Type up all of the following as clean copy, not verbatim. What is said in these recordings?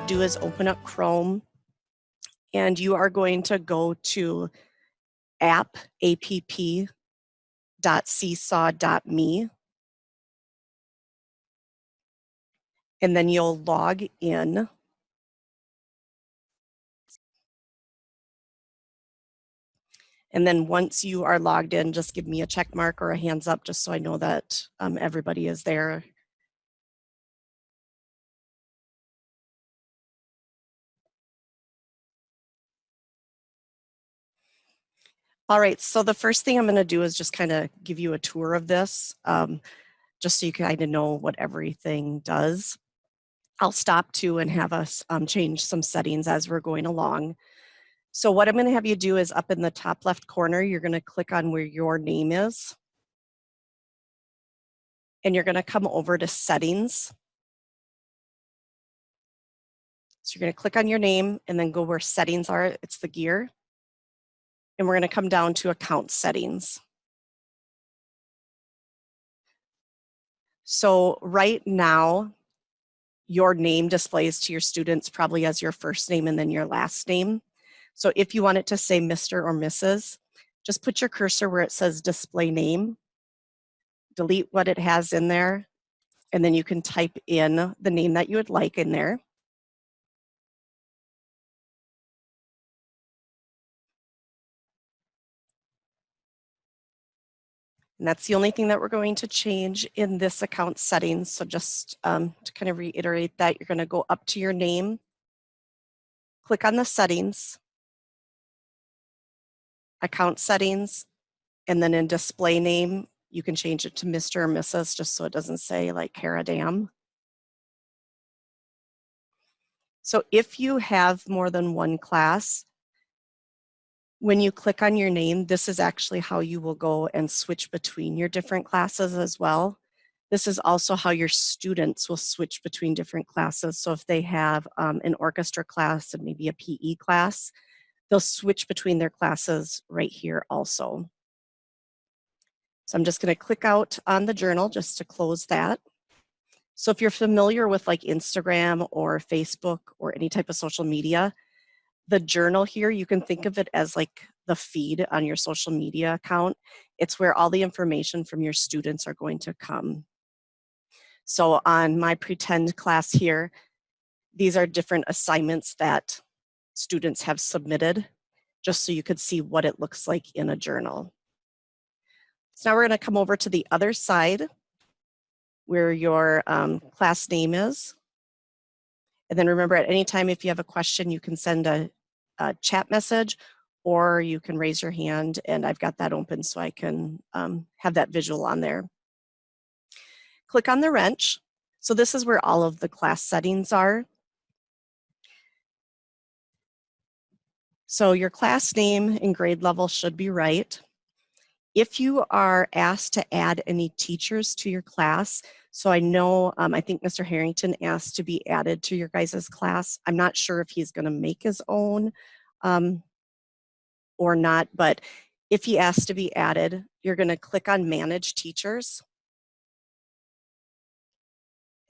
do is open up Chrome, and you are going to go to app.seesaw.me, and then you'll log in. And then once you are logged in, just give me a check mark or a hands up just so I know that everybody is there. All right, so the first thing I'm going to do is just kind of give you a tour of this, just so you kind of know what everything does. I'll stop too and have us change some settings as we're going along. So what I'm going to have you do is up in the top left corner, you're going to click on where your name is. And you're going to come over to settings. So you're going to click on your name and then go where settings are. It's the gear. And we're going to come down to account settings. So right now, your name displays to your students probably as your first name and then your last name. So if you want it to say Mr. or Mrs., just put your cursor where it says display name, delete what it has in there, and then you can type in the name that you would like in there. And that's the only thing that we're going to change in this account settings. So just to kind of reiterate that, you're going to go up to your name, click on the settings, account settings, and then in display name, you can change it to Mr. or Mrs. just so it doesn't say like Cara Dam. So if you have more than one class, when you click on your name, this is actually how you will go and switch between your different classes as well. This is also how your students will switch between different classes. So if they have an orchestra class and maybe a PE class, they'll switch between their classes right here also. So I'm just going to click out on the journal just to close that. So if you're familiar with like Instagram or Facebook or any type of social media, the journal here, you can think of it as like the feed on your social media account. It's where all the information from your students are going to come. So on my pretend class here, these are different assignments that students have submitted, just so you could see what it looks like in a journal. So now we're going to come over to the other side where your class name is. And then remember, at any time, if you have a question, you can send a chat message or you can raise your hand, and I've got that open so I can have that visual on there. Click on the wrench. So this is where all of the class settings are. So your class name and grade level should be right. If you are asked to add any teachers to your class, so I know, I think Mr. Harrington asked to be added to your guys' class. I'm not sure if he's going to make his own or not, but if he asks to be added, you're going to click on Manage Teachers.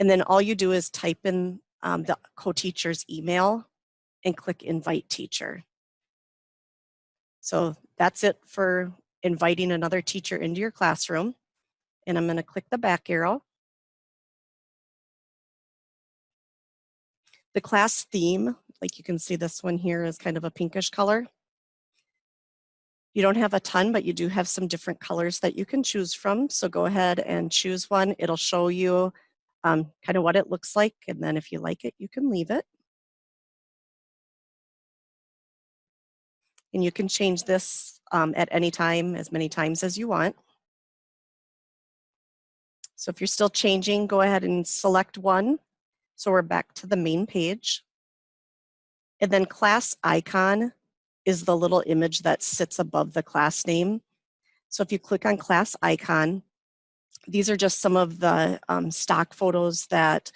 And then all you do is type in the co-teacher's email and click Invite Teacher. So that's it for inviting another teacher into your classroom. And I'm going to click the back arrow. The class theme, like you can see this one here is kind of a pinkish color. You don't have a ton, but you do have some different colors that you can choose from. So go ahead and choose one. It'll show you kind of what it looks like. And then if you like it, you can leave it. And you can change this at any time, as many times as you want. So if you're still changing, go ahead and select one. So we're back to the main page. And then class icon is the little image that sits above the class name. So if you click on class icon, these are just some of the stock photos that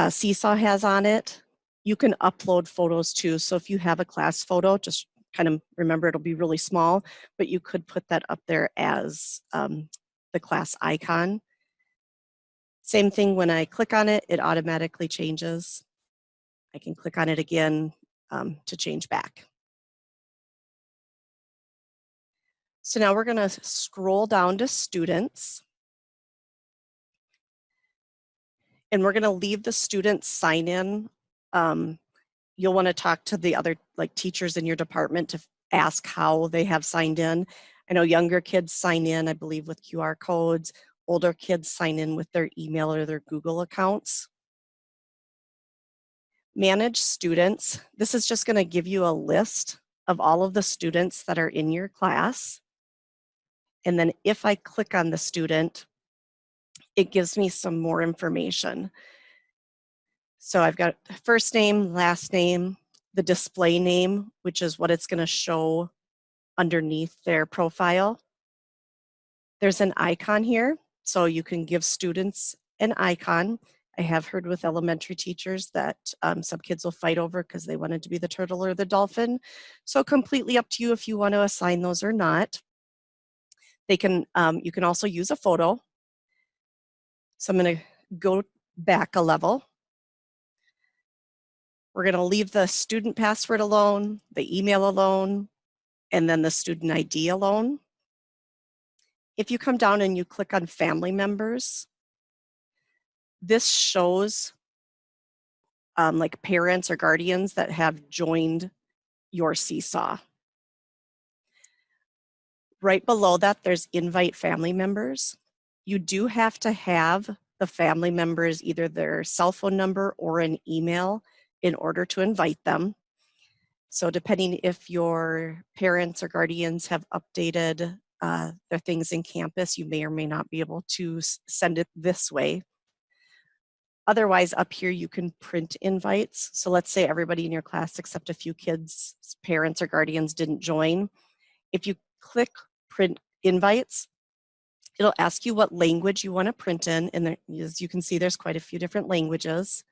Seesaw has on it. You can upload photos too. So if you have a class photo, just kind of remember it'll be really small, but you could put that up there as the class icon. Same thing when I click on it, it automatically changes. I can click on it again to change back. So now we're going to scroll down to students. And we're going to leave the student sign in. You'll want to talk to the other teachers in your department to ask how they have signed in. I know younger kids sign in, I believe, with QR codes. Older kids sign in with their email or their Google accounts. Manage students. This is just going to give you a list of all of the students that are in your class. And then if I click on the student, it gives me some more information. So I've got first name, last name, the display name, which is what it's going to show underneath their profile. There's an icon here, so you can give students an icon. I have heard with elementary teachers that some kids will fight over because they wanted to be the turtle or the dolphin. So completely up to you if you want to assign those or not. They can, you can also use a photo. So I'm going to go back a level. We're going to leave the student password alone, the email alone, and then the student ID alone. If you come down and you click on family members, this shows like parents or guardians that have joined your Seesaw. Right below that, there's invite family members. You do have to have the family members, either their cell phone number or an email, in order to invite them. So depending if your parents or guardians have updated their things in campus, you may or may not be able to send it this way. Otherwise, up here, you can print invites. So let's say everybody in your class, except a few kids, parents or guardians didn't join. If you click print invites, it'll ask you what language you want to print in. And there, as you can see, there's quite a few different languages.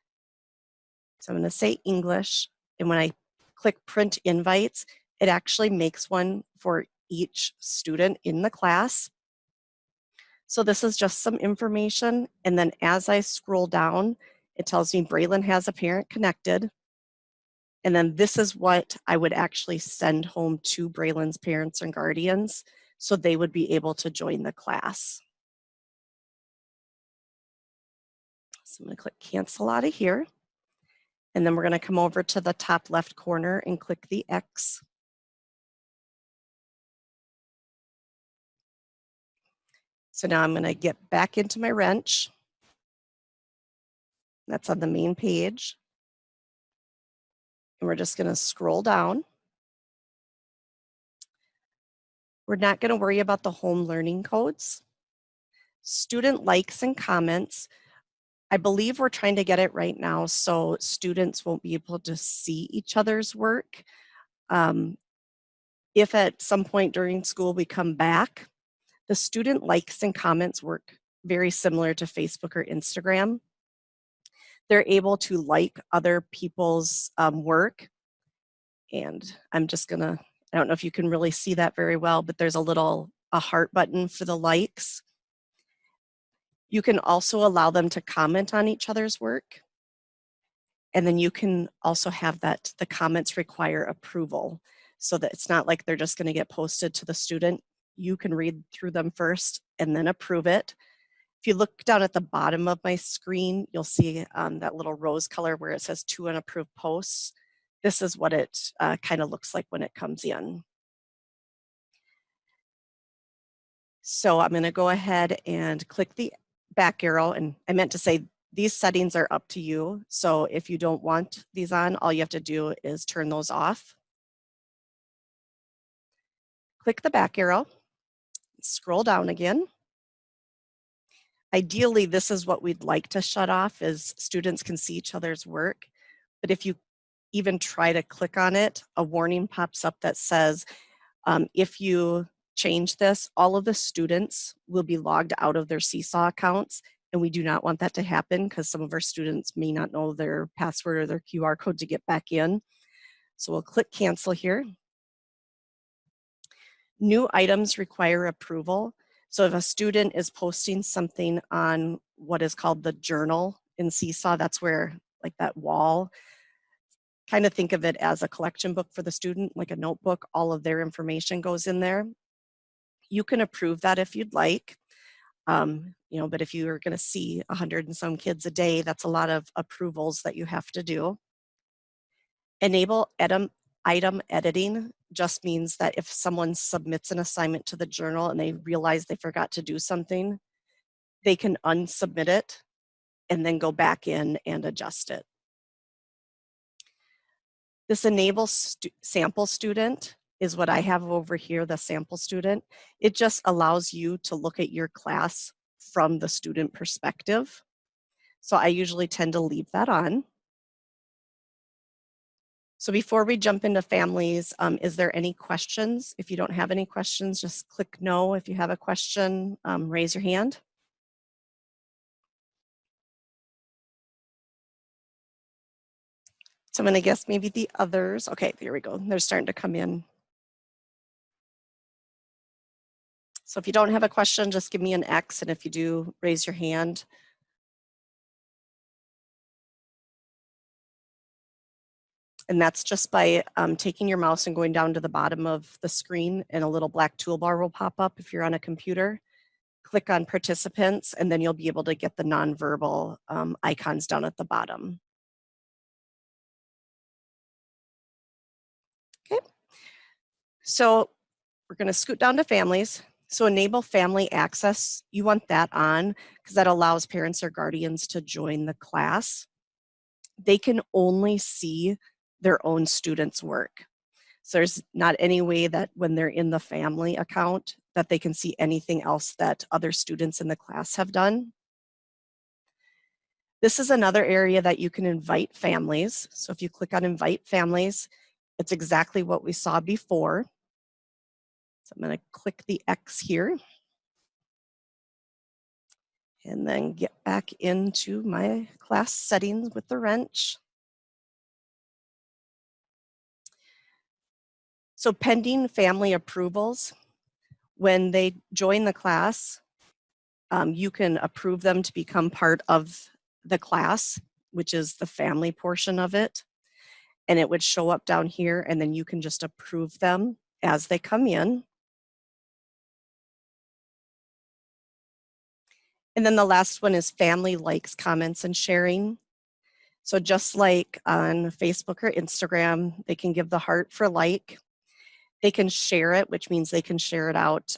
So I'm going to say English. And when I click print invites, it actually makes one for each student in the class. So this is just some information. And then as I scroll down, it tells me Braylon has a parent connected. And then this is what I would actually send home to Braylon's parents and guardians so they would be able to join the class. So I'm going to click cancel out of here. And then we're going to come over to the top left corner and click the X. So now I'm going to get back into my wrench. That's on the main page. And we're just going to scroll down. We're not going to worry about the home learning codes. Student likes and comments. I believe we're trying to get it right now so students won't be able to see each other's work. If at some point during school we come back, the student likes and comments work very similar to Facebook or Instagram. They're able to like other people's work. And I'm just gonna, I don't know if you can really see that very well, but there's a heart button for the likes. You can also allow them to comment on each other's work. And then you can also have that the comments require approval so that it's not like they're just going to get posted to the student. You can read through them first and then approve it. If you look down at the bottom of my screen, you'll see that little rose color where it says to unapproved posts. This is what it kind of looks like when it comes in. So I'm going to go ahead and click the back arrow, and I meant to say these settings are up to you. So if you don't want these on, all you have to do is turn those off. Click the back arrow, scroll down again. Ideally, this is what we'd like to shut off, is students can see each other's work. But if you even try to click on it, a warning pops up that says, if you change this, all of the students will be logged out of their Seesaw accounts. And we do not want that to happen because some of our students may not know their password or their QR code to get back in. So we'll click cancel here. New items require approval. So if a student is posting something on what is called the journal in Seesaw. That's where, like, that wall, kind of think of it as a collection book for the student, like a notebook. All of their information goes in there. You can approve that if you'd like. But if you're going to see 100 and some kids a day, that's a lot of approvals that you have to do. Enable item editing just means that if someone submits an assignment to the journal and they realize they forgot to do something, they can unsubmit it and then go back in and adjust it. This enable sample student is what I have over here, the sample student. It just allows you to look at your class from the student perspective. So I usually tend to leave that on. So before we jump into families, is there any questions? If you don't have any questions, just click no. If you have a question, raise your hand. So I'm going to guess maybe the others. Okay, there we go. They're starting to come in. So if you don't have a question, just give me an X, and if you do, raise your hand. And that's just by taking your mouse and going down to the bottom of the screen, and a little black toolbar will pop up if you're on a computer. Click on participants, and then you'll be able to get the nonverbal icons down at the bottom. Okay, so we're going to scoot down to families. So enable family access, you want that on because that allows parents or guardians to join the class. They can only see their own students' work. So there's not any way that when they're in the family account that they can see anything else that other students in the class have done. This is another area that you can invite families. So if you click on invite families, it's exactly what we saw before. So I'm going to click the X here and then get back into my class settings with the wrench. So pending family approvals, when they join the class, you can approve them to become part of the class, which is the family portion of it. And it would show up down here, and then you can just approve them as they come in. And then the last one is family likes, comments, and sharing. So just like on Facebook or Instagram, they can give the heart for like. They can share it, which means they can share it out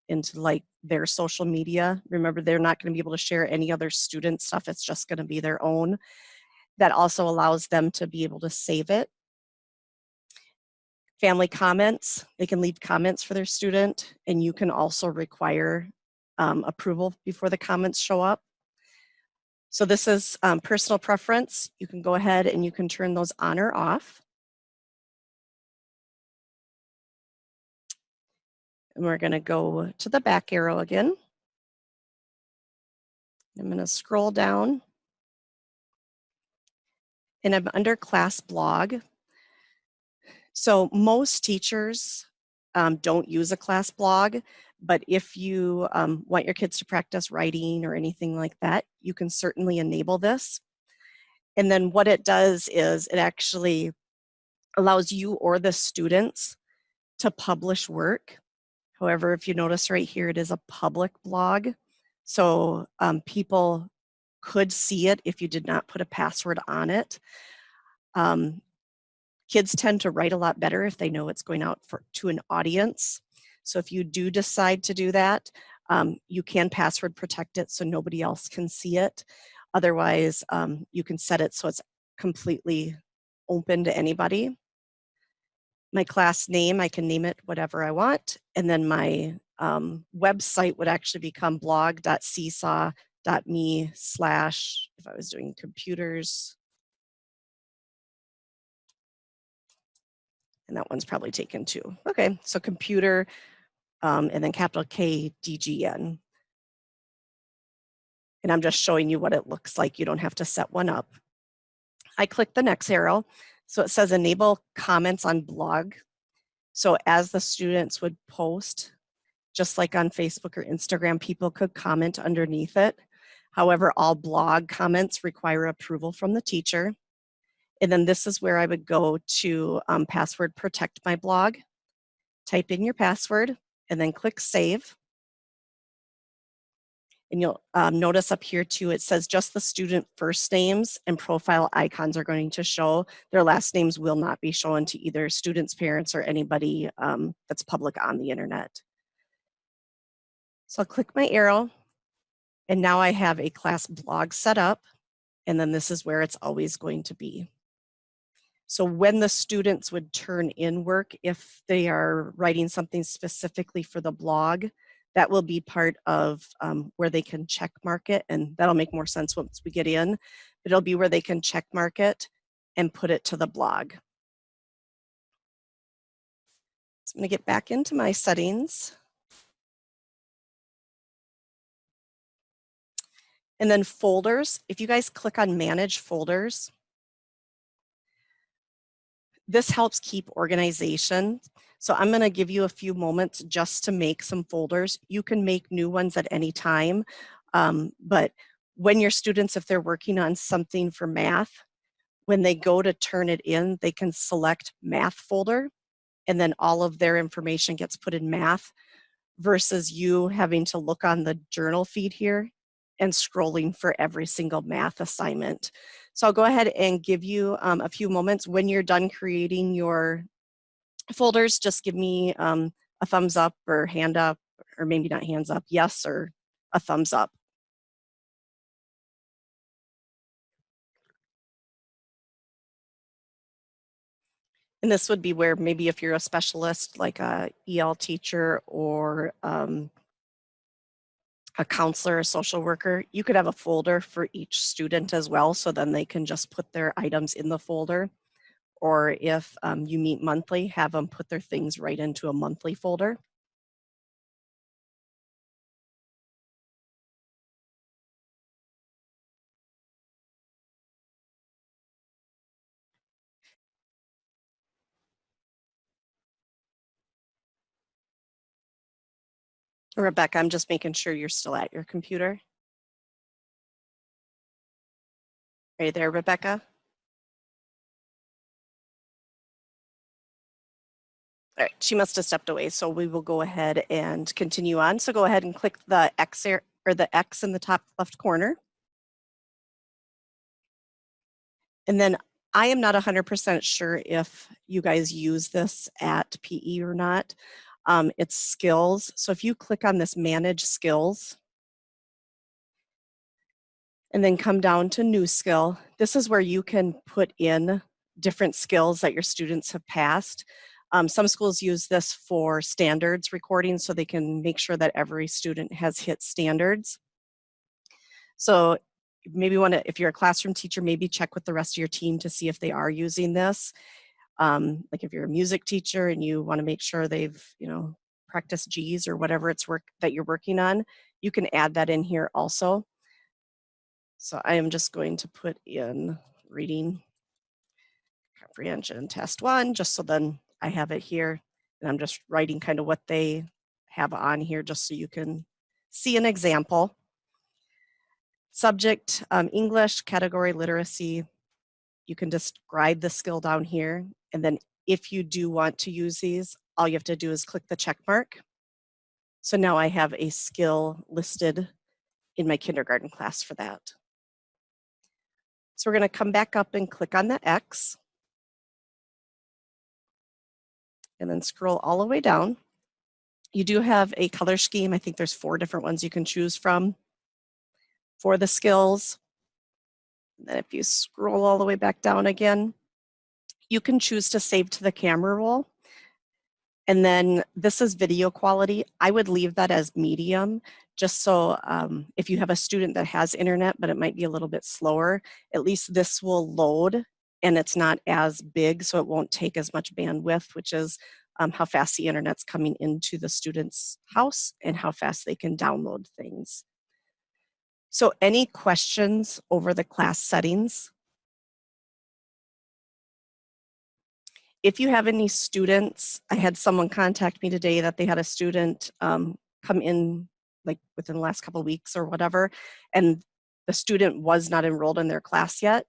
into like their social media. Remember, they're not going to be able to share any other student stuff. It's just going to be their own. That also allows them to be able to save it. Family comments, they can leave comments for their student, and you can also require approval before the comments show up. So this is personal preference. You can go ahead and you can turn those on or off. And we're going to go to the back arrow again. I'm going to scroll down. And I'm under class blog. So most teachers don't use a class blog, but if you want your kids to practice writing or anything like that, you can certainly enable this. And then what it does is it actually allows you or the students to publish work. However, if you notice right here, it is a public blog. So people could see it if you did not put a password on it. Kids tend to write a lot better if they know it's going out to an audience. So if you do decide to do that, you can password protect it so nobody else can see it. Otherwise, you can set it so it's completely open to anybody. My class name, I can name it whatever I want. And then my website would actually become blog.seesaw.me/ if I was doing computers. And that one's probably taken too. Okay, so computer and then capital K DGN. And I'm just showing you what it looks like. You don't have to set one up. I click the next arrow. So it says enable comments on blog. So as the students would post, just like on Facebook or Instagram, people could comment underneath it. However, all blog comments require approval from the teacher. And then this is where I would go to password protect my blog, type in your password, and then click save. And you'll notice up here too, it says just the student first names and profile icons are going to show. Their last names will not be shown to either students, parents, or anybody that's public on the internet. So I'll click my arrow, and now I have a class blog set up, and then this is where it's always going to be. So when the students would turn in work, if they are writing something specifically for the blog, that will be part of where they can check mark it, and that'll make more sense once we get in, but it'll be where they can check mark it and put it to the blog. So I'm gonna get back into my settings. And then folders, if you guys click on manage folders, this helps keep organization. So I'm going to give you a few moments just to make some folders. You can make new ones at any time, but when your students, if they're working on something for math, when they go to turn it in, they can select math folder, and then all of their information gets put in math, versus you having to look on the journal feed here and scrolling for every single math assignment. So I'll go ahead and give you a few moments. When you're done creating your folders, just give me a thumbs up or hand up, or maybe not hands up, yes, or a thumbs up. And this would be where maybe if you're a specialist, like a EL teacher or a counselor, a social worker, you could have a folder for each student as well, so then they can just put their items in the folder. Or if you meet monthly, have them put their things right into a monthly folder. Rebecca, I'm just making sure you're still at your computer. Are you there, Rebecca? All right, she must have stepped away, so we will go ahead and continue on. So go ahead and click the X or the X in the top left corner. And then I am not 100% sure if you guys use this at PE or not. It's skills. So if you click on this manage skills and then come down to new skill, this is where you can put in different skills that your students have passed. Some schools use this for standards recording, so they can make sure that every student has hit standards. So maybe if you're a classroom teacher, maybe check with the rest of your team to see if they are using this. Like if you're a music teacher and you want to make sure they've, practiced G's or whatever that you're working on, you can add that in here also. So I am just going to put in reading comprehension test 1, just so then I have it here. And I'm just writing kind of what they have on here, just so you can see an example. Subject, English, category literacy. You can describe the skill down here. And then if you do want to use these, all you have to do is click the check mark. So now I have a skill listed in my kindergarten class for that. So we're going to come back up and click on the X. And then scroll all the way down. You do have a color scheme. I think there's 4 different ones you can choose from for the skills. And then if you scroll all the way back down again, you can choose to save to the camera roll. And then this is video quality. I would leave that as medium, just so if you have a student that has internet, but it might be a little bit slower, at least this will load and it's not as big, so it won't take as much bandwidth, which is how fast the internet's coming into the student's house and how fast they can download things. So any questions over the class settings? If you have any students, I had someone contact me today that they had a student come in like within the last couple of weeks or whatever, and the student was not enrolled in their class yet,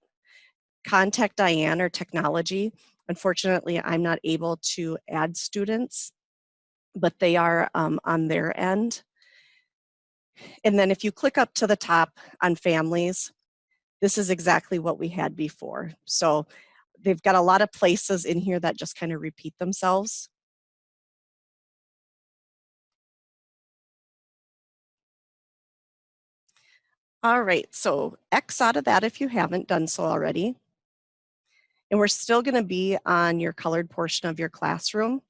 contact Diane or technology. Unfortunately, I'm not able to add students, but they are on their end. And then if you click up to the top on families, this is exactly what we had before. So they've got a lot of places in here that just kind of repeat themselves. All right, so X out of that if you haven't done so already. And we're still going to be on your colored portion of your classroom.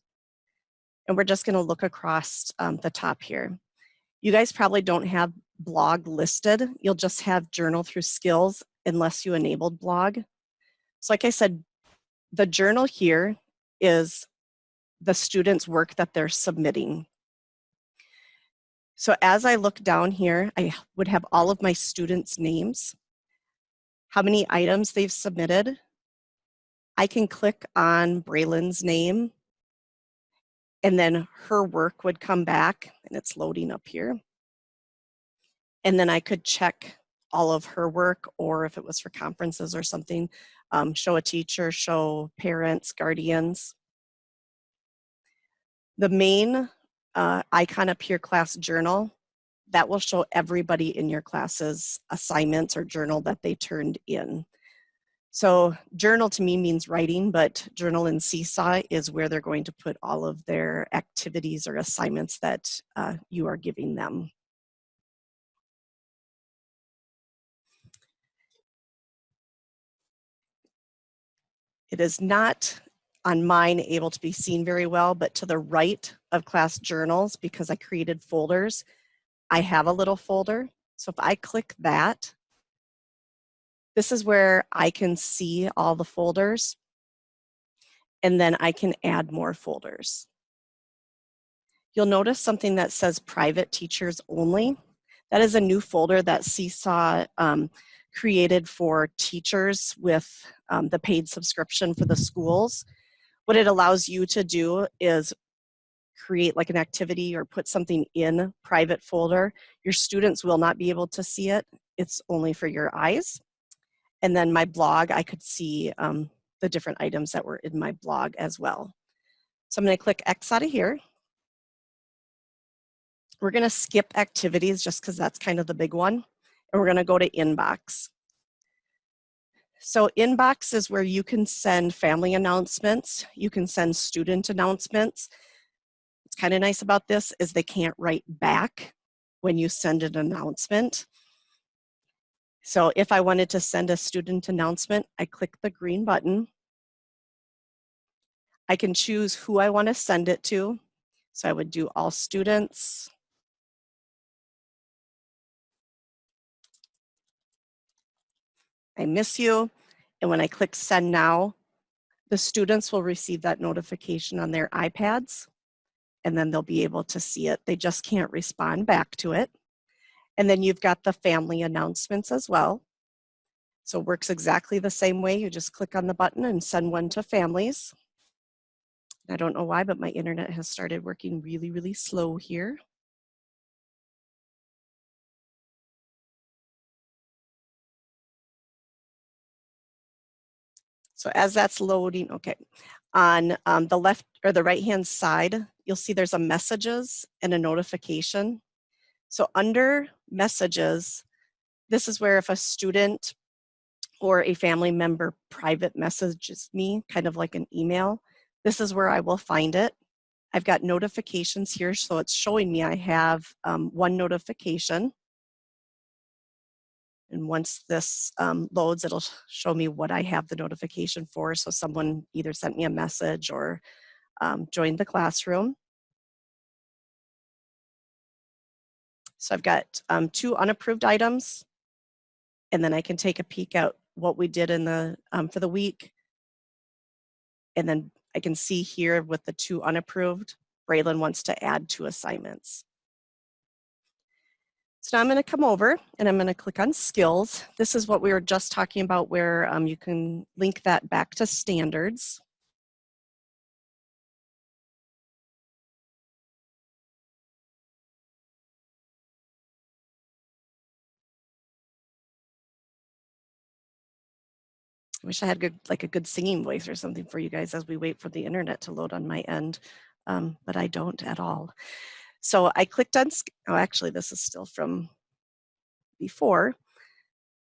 And we're just going to look across the top here. You guys probably don't have blog listed. You'll just have journal through skills unless you enabled blog. So like I said, the journal here is the student's work that they're submitting. So as I look down here, I would have all of my students' names, how many items they've submitted. I can click on Braylon's name, and then her work would come back, and it's loading up here. And then I could check all of her work, or if it was for conferences or something, show a teacher, show parents, guardians. The main icon up here, class journal, that will show everybody in your class's assignments or journal that they turned in. So journal to me means writing, but journal in Seesaw is where they're going to put all of their activities or assignments that you are giving them. It is not on mine able to be seen very well, but to the right of class journals, because I created folders, I have a little folder. So if I click that, this is where I can see all the folders, and then I can add more folders. You'll notice something that says private teachers only. That is a new folder that Seesaw created for teachers with the paid subscription for the schools. What it allows you to do is create like an activity or put something in private folder. Your students will not be able to see it. It's only for your eyes. And then my blog, I could see the different items that were in my blog as well. So I'm going to click X out of here. We're going to skip activities just because that's kind of the big one. And we're going to go to inbox. So inbox is where you can send family announcements. You can send student announcements. What's kind of nice about this is they can't write back when you send an announcement. So if I wanted to send a student announcement, I click the green button. I can choose who I want to send it to. So I would do all students. I miss you. And when I click send now, the students will receive that notification on their iPads, and then they'll be able to see it. They just can't respond back to it. And then you've got the family announcements as well. So it works exactly the same way. You just click on the button and send one to families. I don't know why, but my internet has started working really, really slow here. So as that's loading, okay, on the left or the right-hand side, you'll see there's a messages and a notification. So under messages, this is where if a student or a family member private messages me, kind of like an email, this is where I will find it. I've got notifications here, so it's showing me I have one notification. And once this loads, it'll show me what I have the notification for. So someone either sent me a message or joined the classroom. So I've got 2 unapproved items, and then I can take a peek at what we did in the for the week. And then I can see here with the 2 unapproved, Braylon wants to add 2 assignments. So now I'm going to come over and I'm going to click on skills. This is what we were just talking about where you can link that back to standards. I wish I had a good singing voice or something for you guys as we wait for the internet to load on my end, but I don't at all. So I clicked on, oh, actually this is still from before.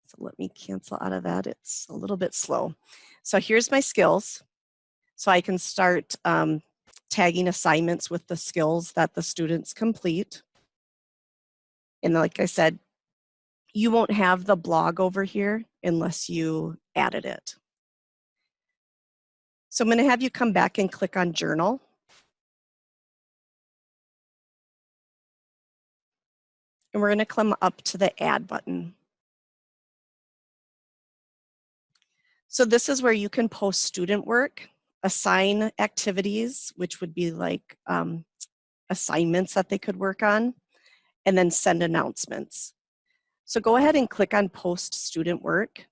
So let me cancel out of that. It's a little bit slow. So here's my skills. So I can start tagging assignments with the skills that the students complete. And like I said, you won't have the blog over here unless you added it. So I'm going to have you come back and click on Journal. And we're going to come up to the Add button. So this is where you can post student work, assign activities, which would be like assignments that they could work on, and then send announcements. So go ahead and click on Post Student Work.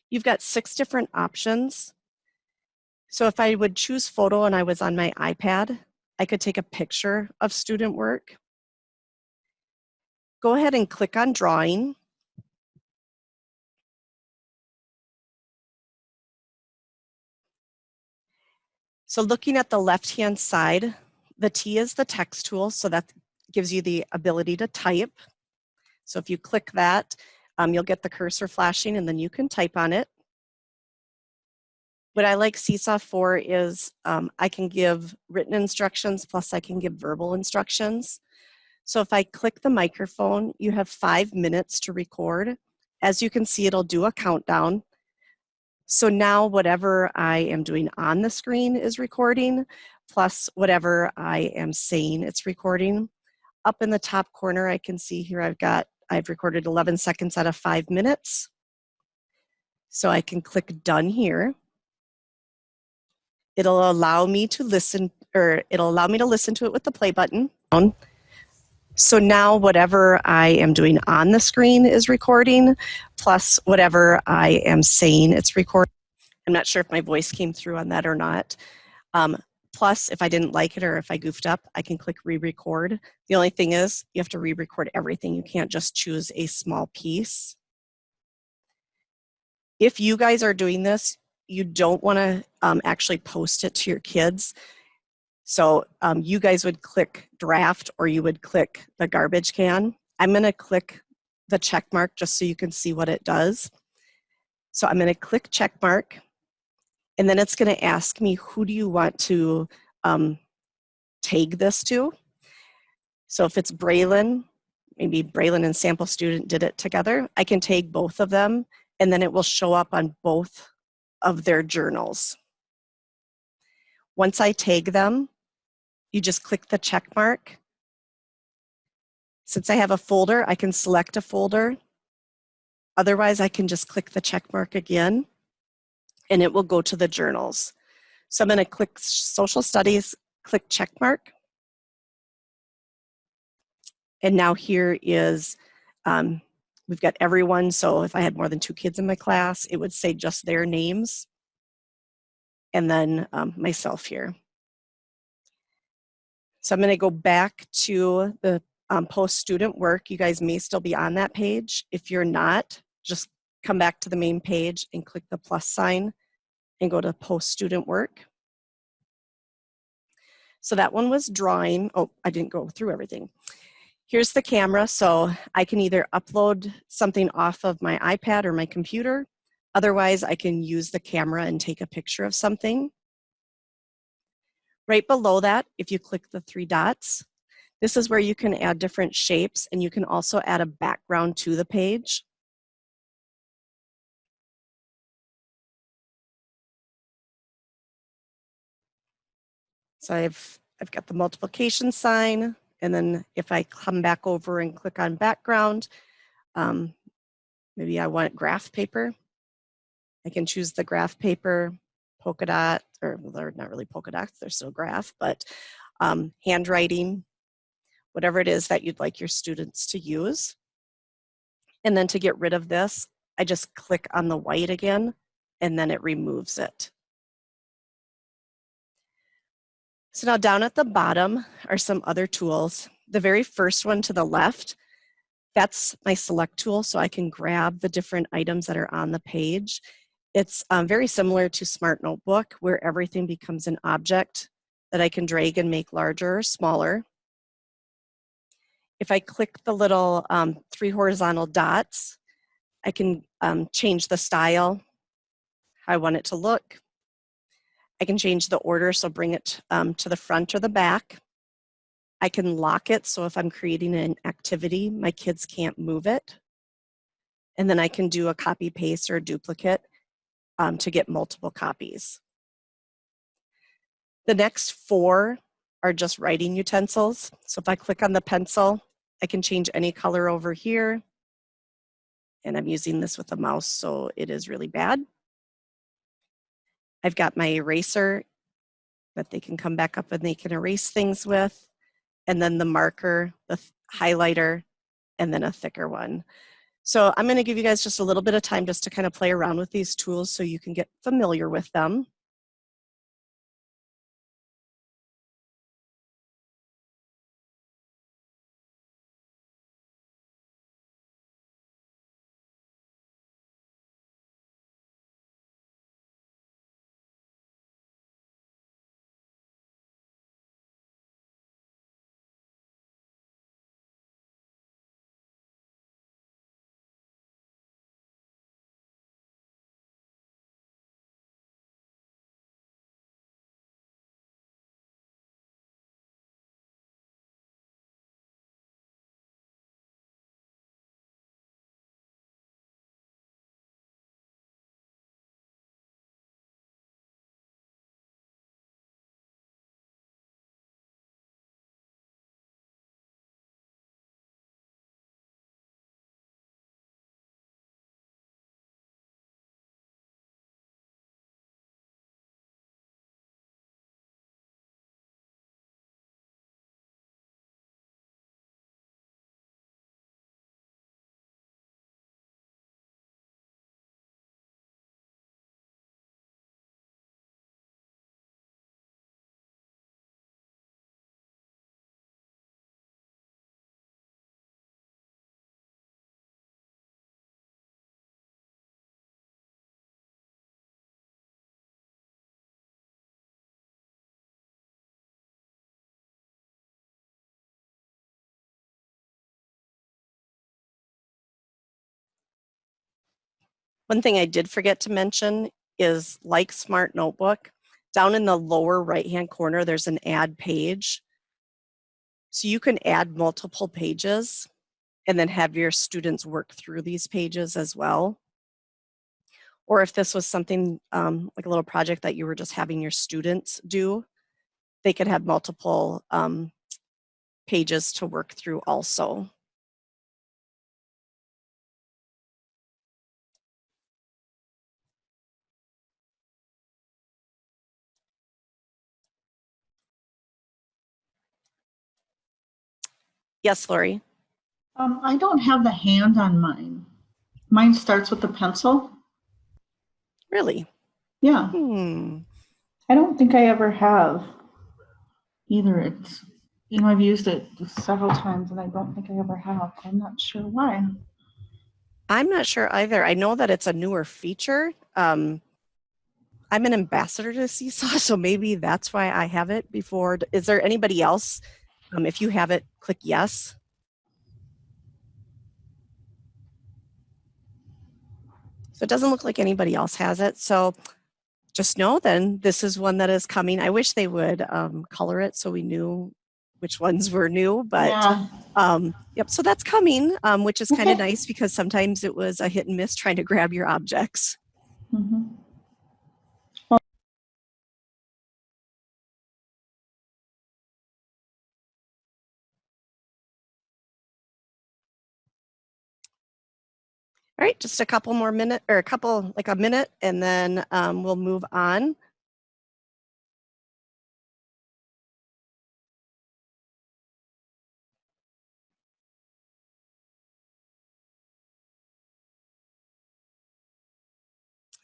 You've got 6 different options. So if I would choose photo and I was on my iPad, I could take a picture of student work. Go ahead and click on Drawing. So looking at the left-hand side, the T is the text tool, so that gives you the ability to type. So if you click that, you'll get the cursor flashing and then you can type on it. What I like Seesaw for is I can give written instructions plus I can give verbal instructions. So if I click the microphone, you have 5 minutes to record. As you can see, it'll do a countdown. So now whatever I am doing on the screen is recording, plus whatever I am saying it's recording. Up in the top corner, I can see here I've recorded 11 seconds out of 5 minutes. So I can click Done here. It'll allow me to listen, or it'll allow me to listen to it with the play button. So now whatever I am doing on the screen is recording, plus whatever I am saying it's recording. I'm not sure if my voice came through on that or not. Plus, if I didn't like it or if I goofed up, I can click re-record. The only thing is you have to re-record everything. You can't just choose a small piece. If you guys are doing this, you don't want to actually post it to your kids. So you guys would click draft or you would click the garbage can. I'm going to click the check mark just so you can see what it does. So I'm going to click check mark, and then it's going to ask me who do you want to tag this to. So if it's Braylon, maybe Braylon and sample student did it together, I can tag both of them and then it will show up on both of their journals. Once I tag them, you just click the check mark. Since I have a folder, I can select a folder. Otherwise, I can just click the check mark again and it will go to the journals. So I'm going to click social studies, click check mark. And now here is, we've got everyone. So if I had more than 2 kids in my class, it would say just their names. And then myself here. So I'm going to go back to the post student work. You guys may still be on that page. If you're not, just come back to the main page and click the plus sign and go to post student work. So that one was drawing. Oh, I didn't go through everything. Here's the camera. So I can either upload something off of my iPad or my computer. Otherwise, I can use the camera and take a picture of something. Right below that, if you click the 3 dots, this is where you can add different shapes and you can also add a background to the page. So I've got the multiplication sign, and then if I come back over and click on background, maybe I want graph paper. I can choose the graph paper, polka dot, or well, they're not really polka dots, they're still graph, but handwriting, whatever it is that you'd like your students to use. And then to get rid of this, I just click on the white again, and then it removes it. So now down at the bottom are some other tools. The very first one to the left, That's my select tool, so I can grab the different items that are on the page. It's very similar to Smart Notebook, where everything becomes an object that I can drag and make larger or smaller. If I click the little 3 horizontal dots, I can change the style, how I want it to look. I can change the order, so bring it to the front or the back. I can lock it, so if I'm creating an activity, my kids can't move it. And then I can do a copy paste or a duplicate to get multiple copies. The next 4 are just writing utensils. So if I click on the pencil, I can change any color over here. And I'm using this with a mouse, so it is really bad. I've got my eraser that they can come back up and they can erase things with, and then the marker, the highlighter, and then a thicker one. So I'm going to give you guys just a little bit of time just to kind of play around with these tools so you can get familiar with them. One thing I did forget to mention is, like Smart Notebook, down in the lower right-hand corner, there's an add page. So you can add multiple pages and then have your students work through these pages as well. Or if this was something like a little project that you were just having your students do, they could have multiple pages to work through also. Yes, Lori? I don't have the hand on mine. Mine starts with the pencil. Really? Yeah. I don't think I ever have either. It's, I've used it several times and I don't think I ever have. I'm not sure why. I'm not sure either. I know that it's a newer feature. I'm an ambassador to Seesaw, so maybe that's why I have it before. Is there anybody else? If you have it, click yes. So it doesn't look like anybody else has it. So just know then this is one that is coming. I wish they would color it so we knew which ones were new, but Yeah. Yep, so that's coming, which is kind of nice because sometimes it was a hit and miss trying to grab your objects. Mm-hmm. All right, just a couple more minutes, or like a minute, and then we'll move on.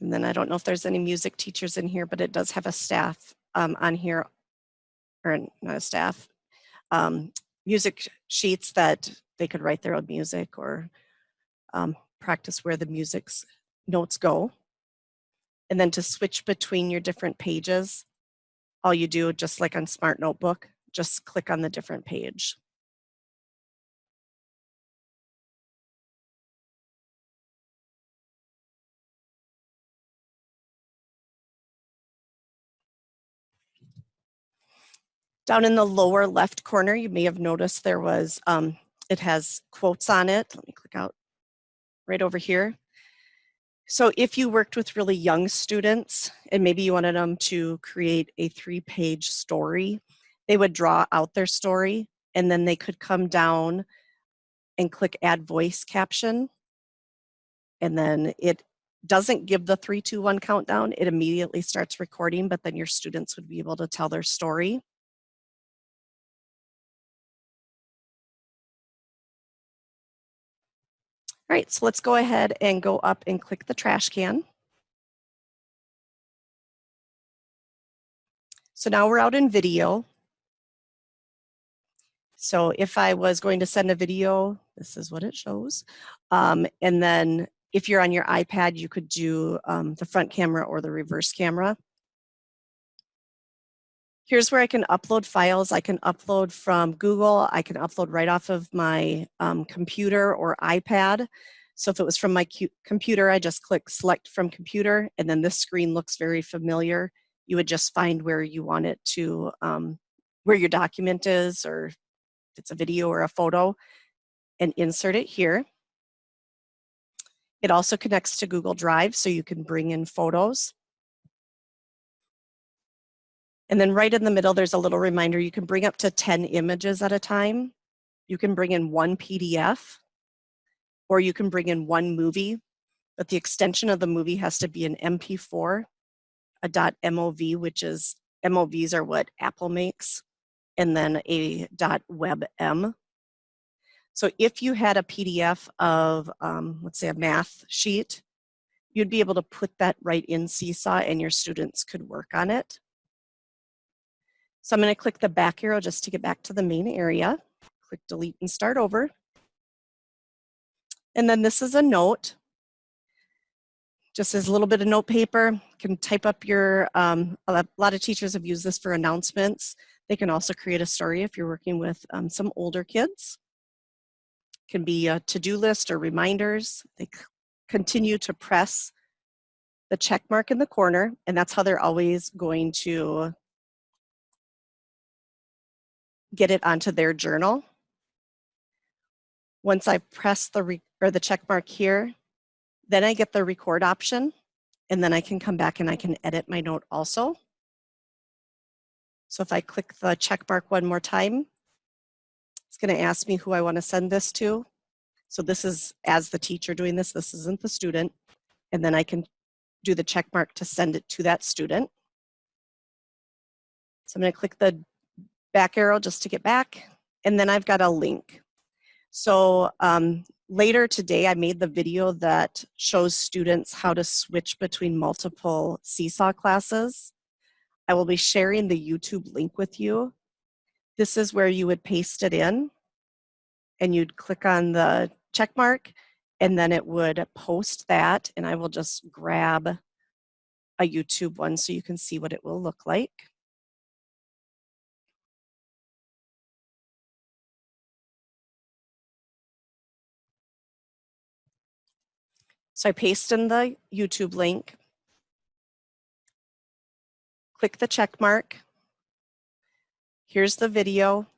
And then I don't know if there's any music teachers in here, but it does have a staff on here, or not a staff, music sheets that they could write their own music or practice where the music's notes go. And then to switch between your different pages, all you do, just like on Smart Notebook, just click on the different page. Down in the lower left corner, you may have noticed there was, it has quotes on it. Let me click out right over here. So if you worked with really young students and maybe you wanted them to create a 3-page story, they would draw out their story and then they could come down and click add voice caption. And then it doesn't give the 3, 2, 1 countdown. It immediately starts recording, but then your students would be able to tell their story. All right, so let's go ahead and go up and click the trash can. So now we're out in video. So if I was going to send a video, this is what it shows. And then if you're on your iPad, you could do the front camera or the reverse camera. Here's where I can upload files. I can upload from Google. I can upload right off of my computer or iPad. So if it was from my computer, I just click select from computer, and then this screen looks very familiar. You would just find where you want it to, where your document is, or if it's a video or a photo, and insert it here. It also connects to Google Drive, so you can bring in photos. And then right in the middle, there's a little reminder. You can bring up to 10 images at a time. You can bring in 1 PDF, or you can bring in 1 movie, but the extension of the movie has to be an MP4, a .mov, which is, MOVs are what Apple makes, and then a .webm. So if you had a PDF of, let's say, a math sheet, you'd be able to put that right in Seesaw and your students could work on it. So I'm going to click the back arrow just to get back to the main area. Click delete and start over. And then this is a note. Just as a little bit of note paper. You can type up your, a lot of teachers have used this for announcements. They can also create a story if you're working with some older kids. It can be a to-do list or reminders. They continue to press the check mark in the corner, and that's how they're always going to get it onto their journal. Once I've pressed the check mark here, then I get the record option, and then I can come back and I can edit my note also. So if I click the check mark one more time, it's going to ask me who I want to send this to. So this is as the teacher doing this. This isn't the student. And then I can do the check mark to send it to that student. So I'm going to click the back arrow just to get back. And then I've got a link. So later today, I made the video that shows students how to switch between multiple Seesaw classes. I will be sharing the YouTube link with you. This is where you would paste it in, and you'd click on the check mark, and then it would post that, and I will just grab a YouTube one so you can see what it will look like. So I paste in the YouTube link, click the check mark. Here's the video.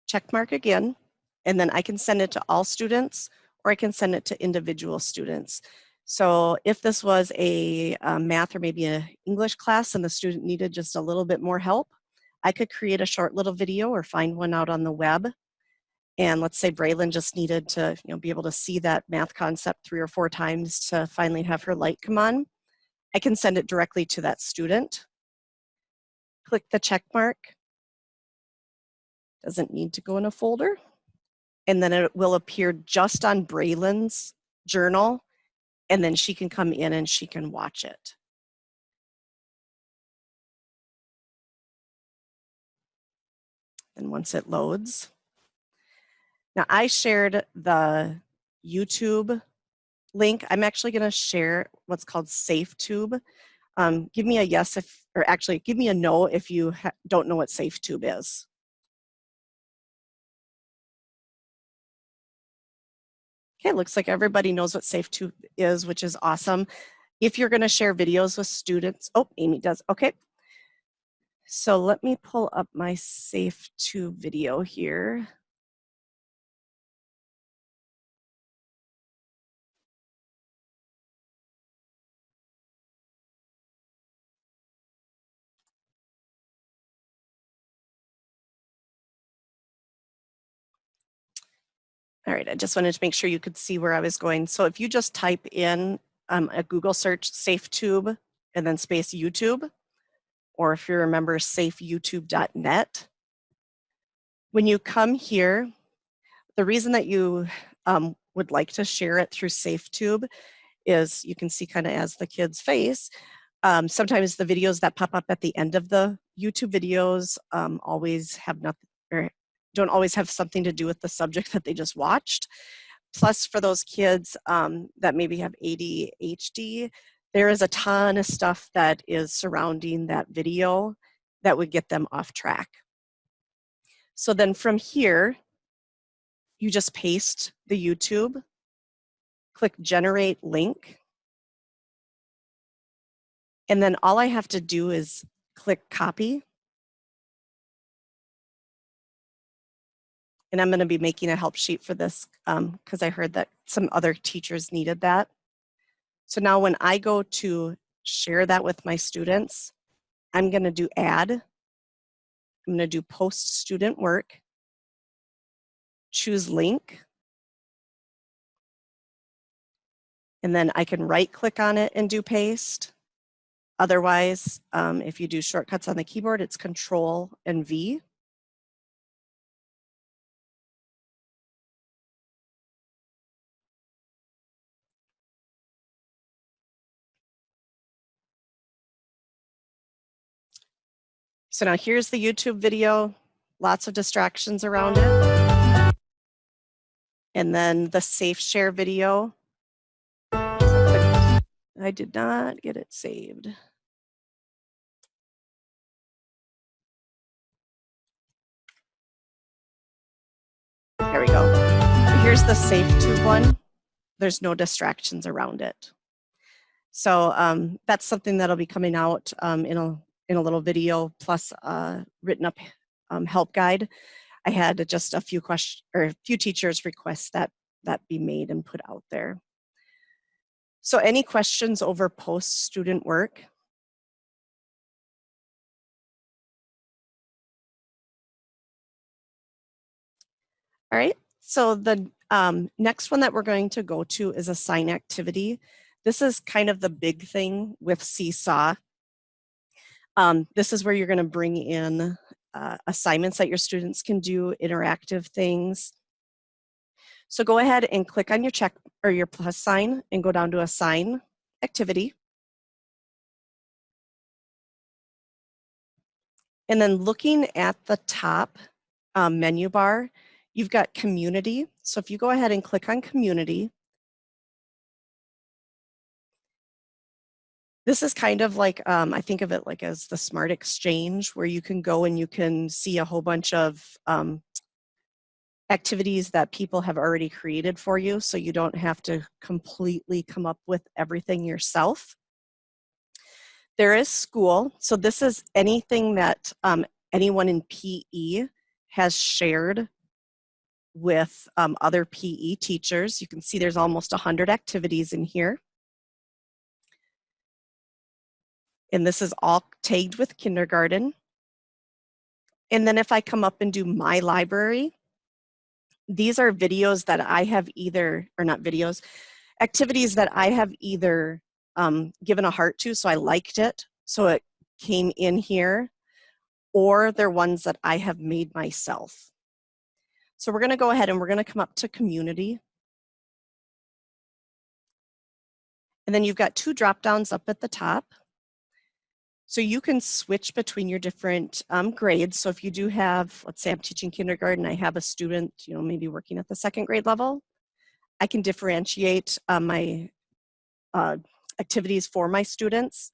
Check mark again, and then I can send it to all students, or I can send it to individual students. So if this was a math or maybe an English class and the student needed just a little bit more help, I could create a short little video or find one out on the web. And let's say Braylon just needed to be able to see that math concept 3 or 4 times to finally have her light come on. I can send it directly to that student. Click the check mark. Doesn't need to go in a folder. And then it will appear just on Braylon's journal, and then she can come in and she can watch it. And once it loads, Now I shared the YouTube link. I'm actually going to share what's called SafeTube. Give me a yes if, or actually give me a no if you don't know what SafeTube is. Okay, looks like everybody knows what SafeTube is, which is awesome. If you're going to share videos with students, oh, Amy does, okay. So let me pull up my SafeTube video here. All right, I just wanted to make sure you could see where I was going. So if you just type in a Google search SafeTube and then space YouTube, or if you remember safeyoutube.net, when you come here, the reason that you would like to share it through SafeTube is you can see kind of as the kid's face. Sometimes the videos that pop up at the end of the YouTube videos always have nothing, or don't always have something to do with the subject that they just watched. Plus, for those kids that maybe have ADHD, there is a ton of stuff that is surrounding that video that would get them off track. So then from here, you just paste the YouTube, click generate link, and then all I have to do is click copy. And I'm going to be making a help sheet for this because I heard that some other teachers needed that. So now when I go to share that with my students, I'm going to do add. I'm going to do post student work, choose link, and then I can right click on it and do paste. Otherwise, if you do shortcuts on the keyboard, it's Control and V. So now here's the YouTube video, lots of distractions around it. And then the safe share video. I did not get it saved. There we go. Here's the SafeTube one. There's no distractions around it. So that's something that'll be coming out in a little video plus a written up help guide. I had just a few questions or a few teachers request that be made and put out there. So any questions over post student work? All right, so the next one that we're going to go to is assign activity. This is kind of the big thing with Seesaw. This is where you're going to bring in assignments that your students can do, interactive things. So go ahead and click on your check or your plus sign and go down to assign activity. And then looking at the top menu bar, you've got community. So if you go ahead and click on community, this is kind of like, I think of it like as the smart exchange where you can go and you can see a whole bunch of activities that people have already created for you, so you don't have to completely come up with everything yourself. There is school. So this is anything that anyone in PE has shared with other PE teachers. You can see there's almost 100 activities in here. And this is all tagged with kindergarten. And then if I come up and do my library, these are videos that I have either, or not videos, activities that I have either given a heart to, so I liked it, so it came in here, or they're ones that I have made myself. So we're going to go ahead and we're going to come up to community. And then you've got two drop downs up at the top. So you can switch between your different grades. So if you do have, let's say I'm teaching kindergarten, I have a student, maybe working at the second grade level, I can differentiate my activities for my students.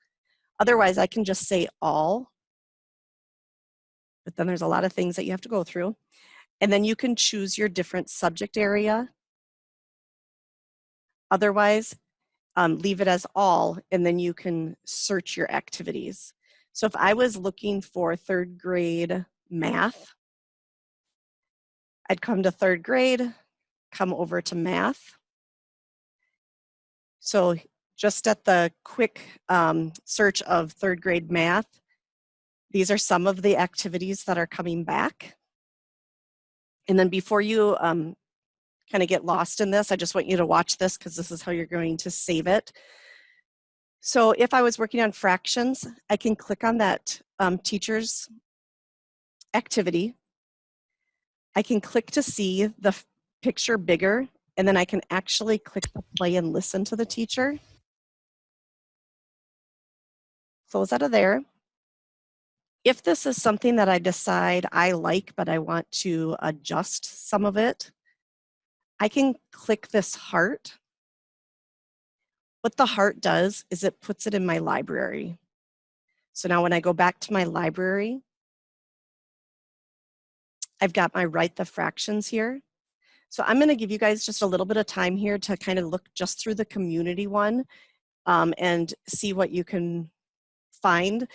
Otherwise, I can just say all, but then there's a lot of things that you have to go through. And then you can choose your different subject area. Otherwise, leave it as all, and then you can search your activities. So if I was looking for third grade math, I'd come to third grade, come over to math. So just at the quick search of third grade math, these are some of the activities that are coming back. And then before you kind of get lost in this, I just want you to watch this because this is how you're going to save it. So if I was working on fractions, I can click on that teacher's activity. I can click to see the picture bigger, and then I can actually click the play and listen to the teacher. Close out of there. If this is something that I decide I like, but I want to adjust some of it, I can click this heart. What the heart does is it puts it in my library. So now when I go back to my library, I've got my write the fractions here. So I'm going to give you guys just a little bit of time here to kind of look just through the community one and see what you can find.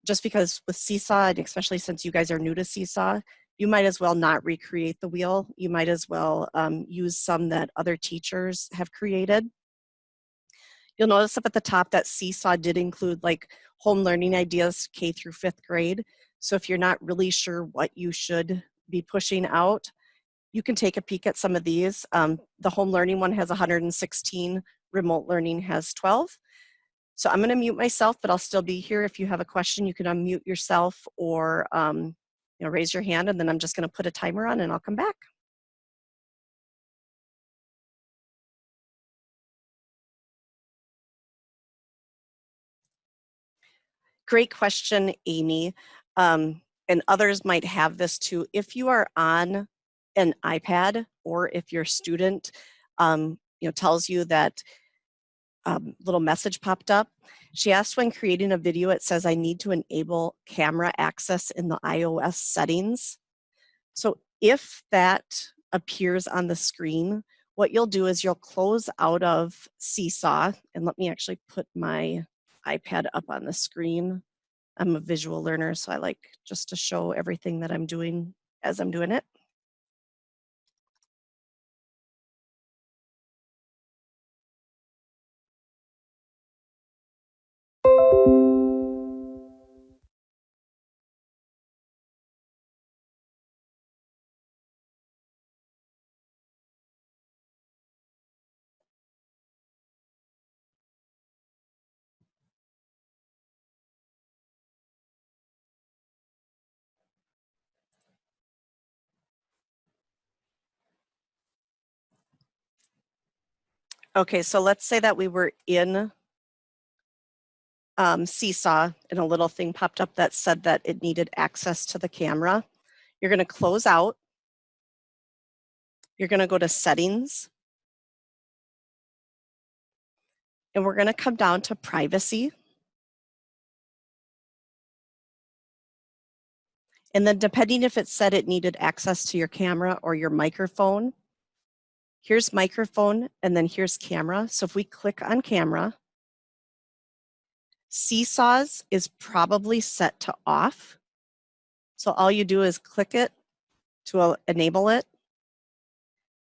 Just because with Seesaw, and especially since you guys are new to Seesaw, you might as well not recreate the wheel. You might as well use some that other teachers have created. You'll notice up at the top that Seesaw did include like home learning ideas K through 5th grade. So if you're not really sure what you should be pushing out, you can take a peek at some of these. The home learning one has 116, remote learning has 12. So I'm gonna mute myself, but I'll still be here. If you have a question, you can unmute yourself or raise your hand, and then I'm just gonna put a timer on and I'll come back. Great question, Amy. And others might have this too. If you are on an iPad or if your student tells you that little message popped up, she asked when creating a video, it says I need to enable camera access in the iOS settings. So if that appears on the screen, what you'll do is you'll close out of Seesaw, and let me actually put my iPad up on the screen. I'm a visual learner, so I like just to show everything that I'm doing as I'm doing it. Okay, so let's say that we were in Seesaw and a little thing popped up that said that it needed access to the camera. You're going to close out. You're going to go to settings. And we're going to come down to privacy. And then depending if it said it needed access to your camera or your microphone, here's microphone and then here's camera. So if we click on camera, Seesaw's is probably set to off. So all you do is click it to enable it.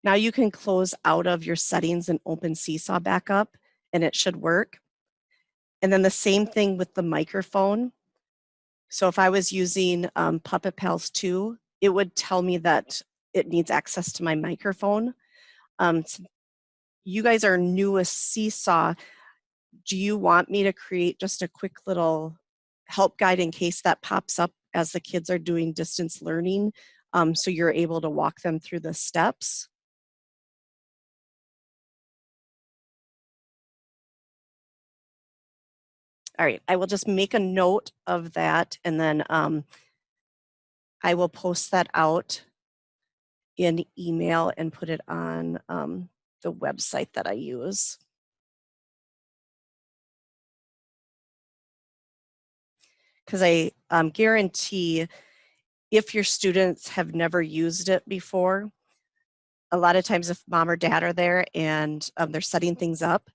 Now you can close out of your settings and open Seesaw back up and it should work. And then the same thing with the microphone. So if I was using Puppet Pals 2, it would tell me that it needs access to my microphone. So you guys are new with Seesaw. Do you want me to create just a quick little help guide in case that pops up as the kids are doing distance learning, so you're able to walk them through the steps? All right, I will just make a note of that, and then I will post that out in email and put it on the website that I use. Because I guarantee if your students have never used it before, a lot of times if mom or dad are there and they're setting things up,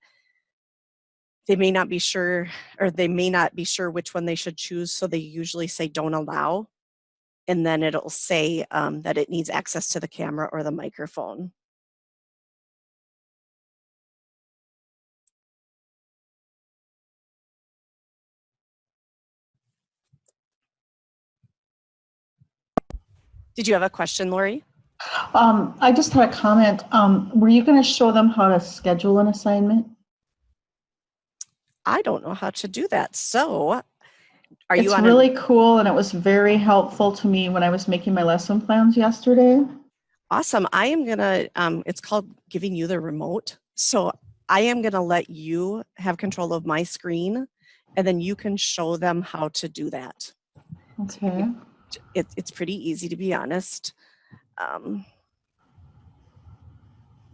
they may not be sure, or they may not be sure which one they should choose, so they usually say don't allow, and then it'll say that it needs access to the camera or the microphone. Did you have a question, Lori? I just had a comment. Were you going to show them how to schedule an assignment? I don't know how to do that. So are you It's on really cool, and it was very helpful to me when I was making my lesson plans yesterday. Awesome. I am going to, it's called giving you the remote. So I am going to let you have control of my screen, and then you can show them how to do that. Okay. So it's pretty easy, to be honest.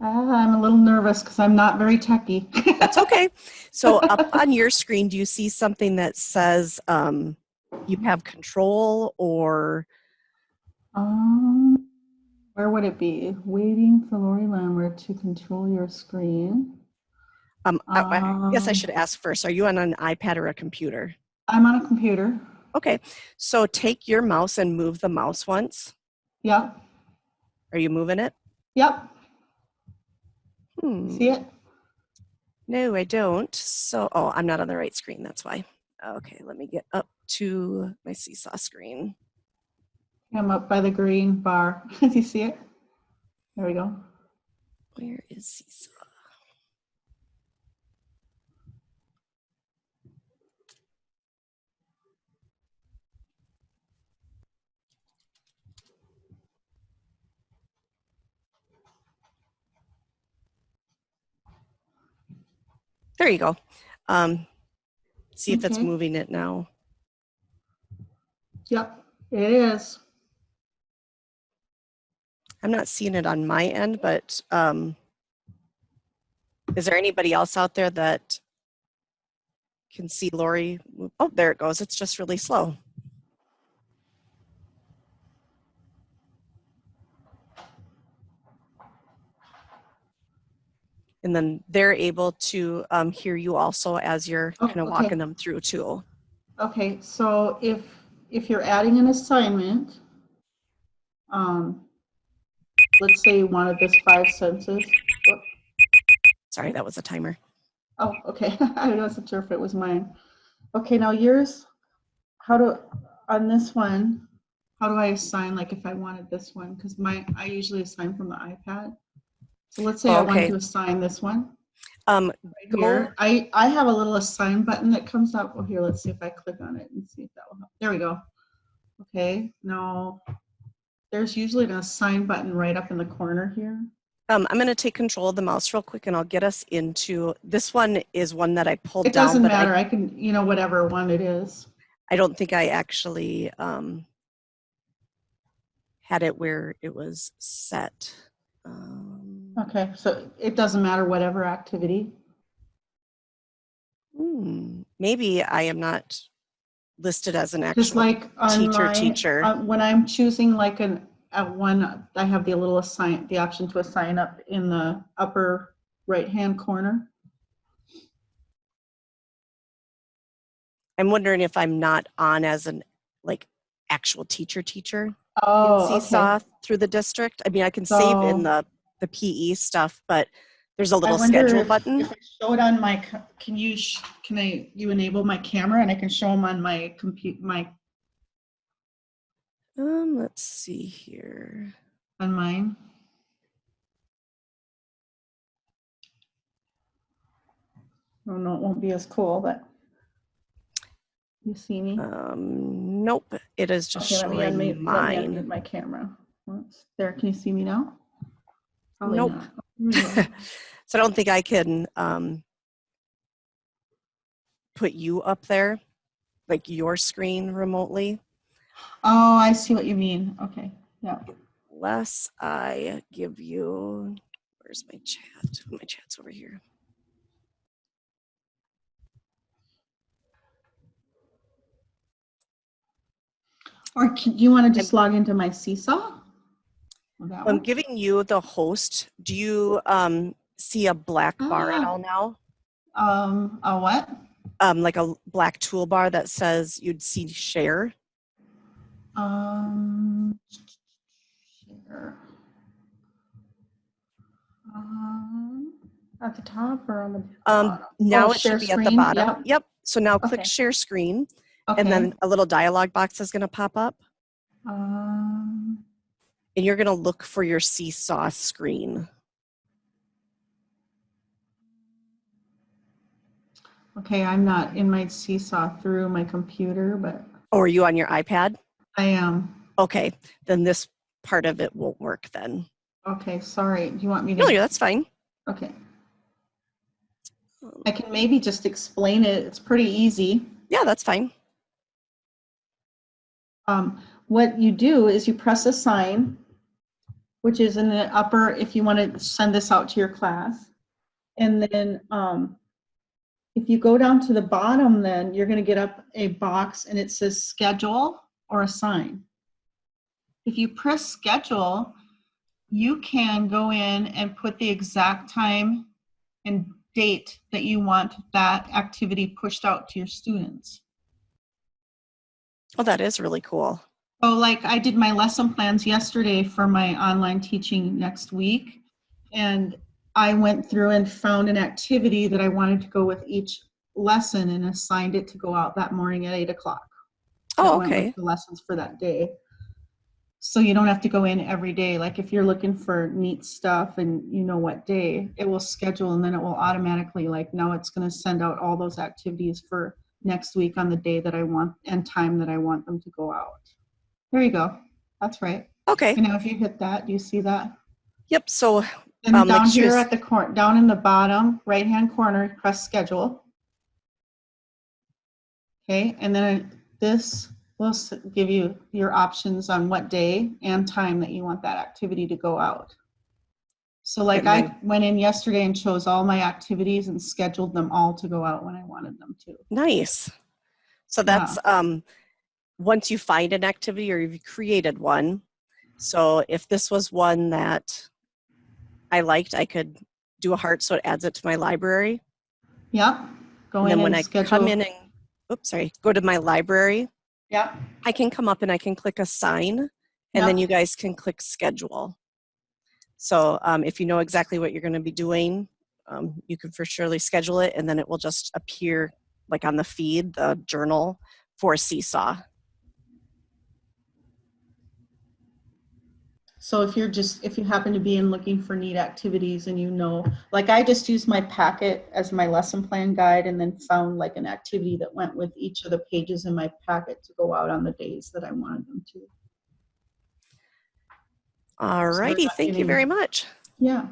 I'm a little nervous because I'm not very techy. That's okay. So up on your screen, do you see something that says you have control, or? Where would it be? Waiting for Lori Lambert to control your screen. I guess I should ask first, are you on an iPad or a computer? I'm on a computer. Okay, so take your mouse and move the mouse once. Yep. Are you moving it? Yep. See it? No, I don't. So, oh, I'm not on the right screen. That's why. Okay, let me get up to my Seesaw screen. I'm up by the green bar. Do you see it? There we go. Where is Seesaw? There you go. See if it's moving it now. Yep, it is. I'm not seeing it on my end, but is there anybody else out there that can see Lori? Oh, there it goes. It's just really slow. And then they're able to hear you also as you're kind of walking them through too. Okay, so if you're adding an assignment, let's say you wanted this 5 senses. Whoop. Sorry, that was a timer. Oh, okay. I wasn't sure if it was mine. Okay, now yours, on this one, how do I assign, like if I wanted this one? Because I usually assign from the iPad. So let's say I want to assign this one. Right here. I have a little assign button that comes up. Well, here, let's see if I click on it and see if that will help. There we go. Okay, now there's usually an assign button right up in the corner here. I'm going to take control of the mouse real quick, and I'll get us into, this one is one that I pulled down. It doesn't matter. I can, whatever one it is. I don't think I actually had it where it was set. Okay, so it doesn't matter whatever activity. Maybe I am not listed as an actual just like on teacher. When I'm choosing like one, I have the little the option to assign up in the upper right hand corner. I'm wondering if I'm not on as an actual teacher in Seesaw through the district. I mean, I can save in the PE stuff, but there's a little schedule button. If I show it on my, can you enable my camera and I can show them on my computer, let's see here. On mine. Oh no, it won't be as cool, but you see me? Nope, it is just showing mine. Let me unmute my camera. There, can you see me now? Probably nope. Not. So I don't think I can put you up there, like your screen remotely. Oh, I see what you mean. Okay. Yeah. Unless I give you, where's my chat? My chat's over here. Or do you want to just log into my Seesaw? I'm giving you the host. Do you see a black bar at all now? A what? Like a black toolbar that says you'd see share. Share. At the top or on the bottom? Now it should be screen. at the bottom. Yep. Yep. So now click Okay. share screen, Okay. and then a little dialog box is going to pop up. And you're going to look for your Seesaw screen. Okay, I'm not in my Seesaw through my computer, but. Oh, are you on your iPad? I am. Okay, then this part of it won't work then. Okay, sorry. Do you want me to? No, that's fine. Okay. I can maybe just explain it. It's pretty easy. Yeah, that's fine. What you do is you press assign, which is in the upper, if you want to send this out to your class. And then if you go down to the bottom, then you're going to get up a box and it says schedule or assign. If you press schedule, you can go in and put the exact time and date that you want that activity pushed out to your students. Oh, that is really cool. So like I did my lesson plans yesterday for my online teaching next week, and I went through and found an activity that I wanted to go with each lesson and assigned it to go out that morning at 8 o'clock. Oh, went okay. with the lessons for that day. So you don't have to go in every day. Like if you're looking for neat stuff and you know what day, it will schedule and then it will automatically, like now it's going to send out all those activities for next week on the day that I want and time that I want them to go out. There you go. That's right. Okay. And now if you hit that, do you see that? Yep. So and down here at the corner, down in the bottom right-hand corner, press schedule. Okay, and then this will give you your options on what day and time that you want that activity to go out. So like I went in yesterday and chose all my activities and scheduled them all to go out when I wanted them to. Nice. So that's once you find an activity or you've created one. So if this was one that I liked, I could do a heart so it adds it to my library. Yep. And then when I come in and go to my library, yep, I can come up and I can click assign, and then you guys can click schedule. So if you know exactly what you're going to be doing, you can for surely schedule it, and then it will just appear like on the feed, the journal for Seesaw. So if you happen to be in looking for neat activities and you know, like I just used my packet as my lesson plan guide and then found like an activity that went with each of the pages in my packet to go out on the days that I wanted them to. All righty, thank you very much. Yeah.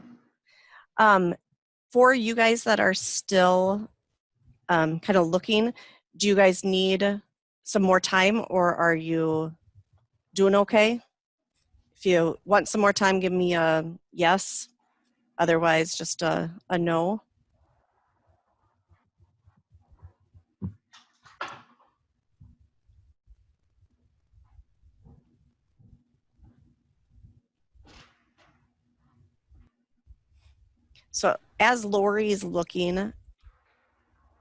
For you guys that are still kind of looking, do you guys need some more time, or are you doing okay? If you want some more time, give me a yes. Otherwise, just a no. So as Lori's looking,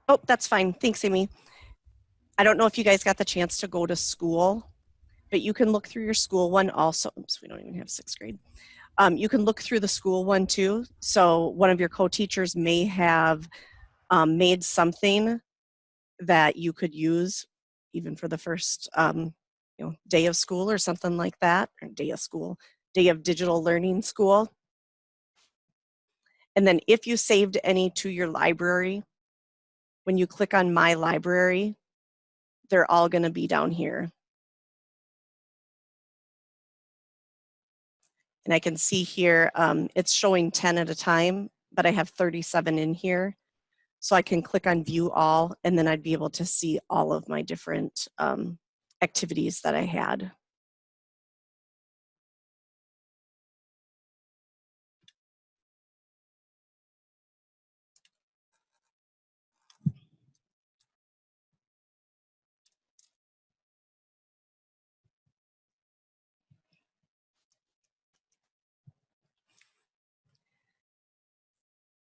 oh, that's fine. Thanks, Amy. I don't know if you guys got the chance to go to school, but you can look through your school one also. Oops, we don't even have 6th grade. You can look through the school one too. So one of your co-teachers may have made something that you could use even for the first day of school or something like that, or day of digital learning school. And then if you saved any to your library, when you click on My Library, they're all going to be down here. And I can see here, it's showing 10 at a time, but I have 37 in here. So I can click on view all, and then I'd be able to see all of my different activities that I had.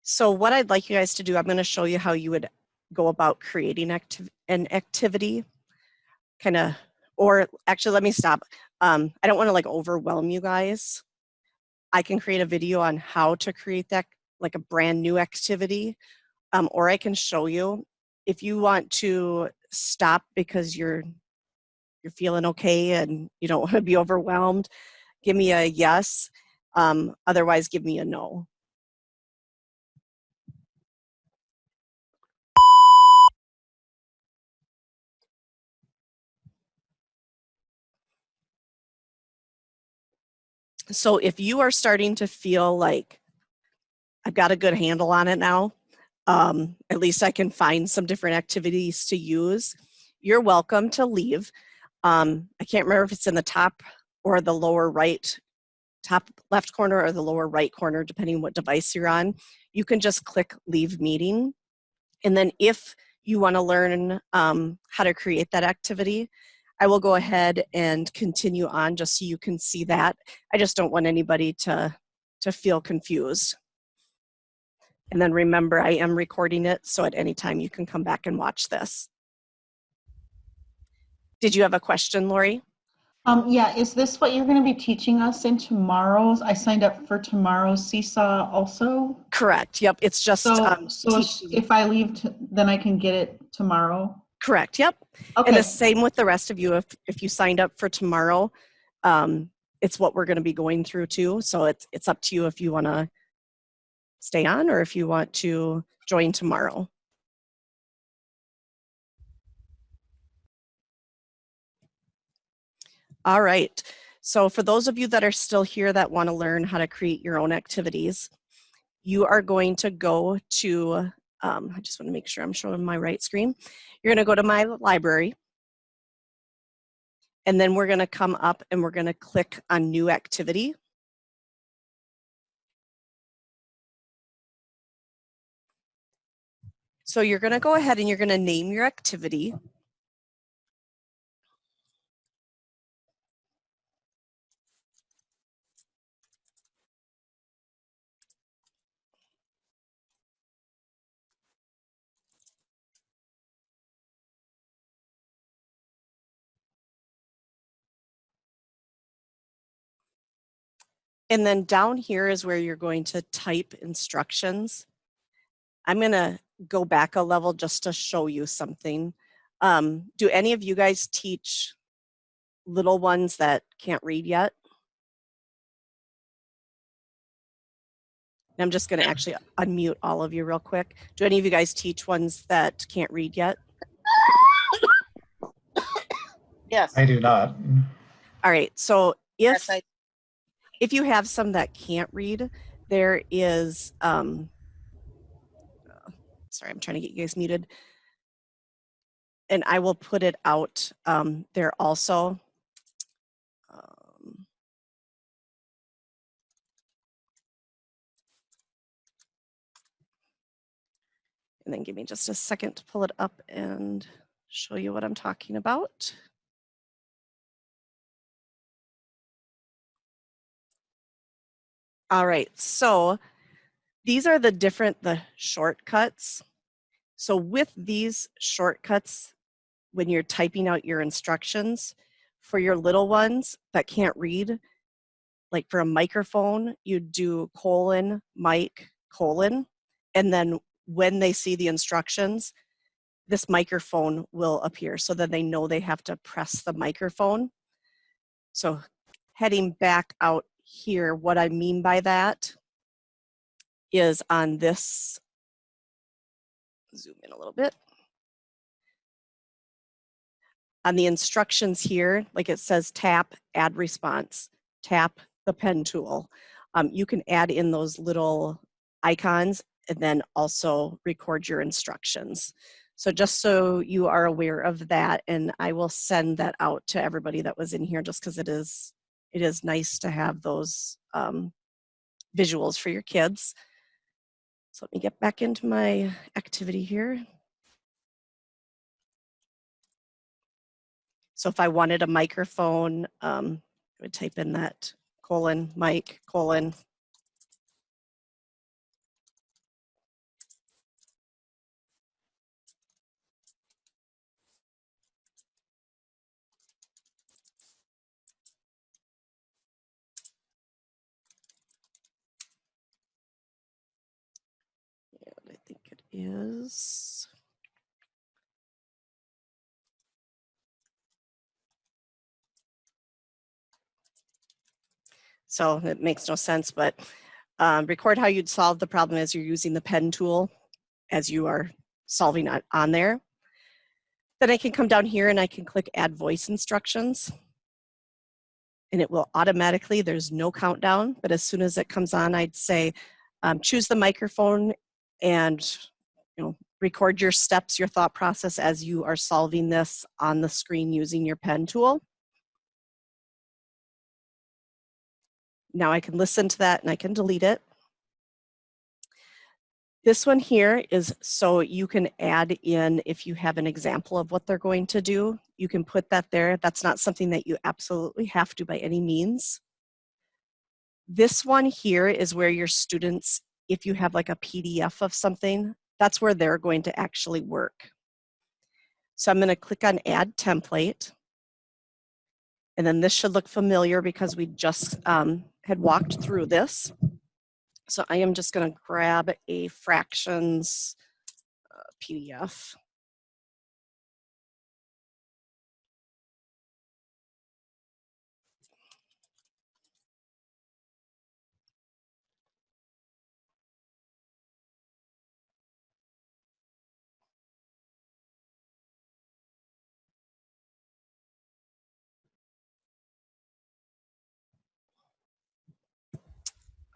So what I'd like you guys to do, I'm going to show you how you would go about creating an activity, kind of, or actually let me stop. I don't want to like overwhelm you guys. I can create a video on how to create that, like a brand new activity, or I can show you. If you want to stop because you're feeling okay and you don't want to be overwhelmed, give me a yes. Otherwise, give me a no. So if you are starting to feel like I've got a good handle on it now, at least I can find some different activities to use, you're welcome to leave. I can't remember if it's in the top or the lower right, top left corner or the lower right corner, depending what device you're on. You can just click leave meeting. And then if you want to learn how to create that activity, I will go ahead and continue on just so you can see that. I just don't want anybody to feel confused. And then remember, I am recording it, so at any time you can come back and watch this. Did you have a question, Lori? Yeah, is this what you're going to be teaching us in tomorrow's? I signed up for tomorrow's Seesaw also. Correct. Yep. It's just So teaching. if I leave, then I can get it tomorrow. Correct. Yep. Okay. And the same with the rest of you. If you signed up for tomorrow, it's what we're going to be going through too. So it's up to you if you want to stay on or if you want to join tomorrow. All right. So for those of you that are still here that want to learn how to create your own activities, you are going to go to, I just want to make sure I'm showing my right screen. You're going to go to my library. And then we're going to come up and we're going to click on new activity. So you're going to go ahead and you're going to name your activity. And then down here is where you're going to type instructions. I'm going to go back a level just to show you something. Do any of you guys teach little ones that can't read yet? And I'm just going to actually unmute all of you real quick. Do any of you guys teach ones that can't read yet? Yes. I do not. All right. So Yes, if you have some that can't read, there is, sorry, I'm trying to get you guys muted. And I will put it out there also. And then give me just a second to pull it up and show you what I'm talking about. All right, so these are the shortcuts. So with these shortcuts, when you're typing out your instructions for your little ones that can't read, like for a microphone, you do colon, mic, colon, and then when they see the instructions, this microphone will appear so that they know they have to press the microphone. So heading back out here, what I mean by that is on this, zoom in a little bit. On the instructions here, like it says tap, add response, tap the pen tool. You can add in those little icons and then also record your instructions. So just so you are aware of that, and I will send that out to everybody that was in here, just because it is nice to have those visuals for your kids. So let me get back into my activity here. So if I wanted a microphone, I would type in that mic, . And I think it is. So it makes no sense, but record how you'd solve the problem as you're using the pen tool as you are solving on there. Then I can come down here and I can click add voice instructions. And it will automatically, there's no countdown, but as soon as it comes on, I'd say, choose the microphone and record your steps, your thought process as you are solving this on the screen using your pen tool. Now I can listen to that and I can delete it. This one here is so you can add in, if you have an example of what they're going to do, you can put that there. That's not something that you absolutely have to by any means. This one here is where your students, if you have like a PDF of something, that's where they're going to actually work. So I'm going to click on add template. And then this should look familiar because we just had walked through this. So I am just going to grab a fractions PDF.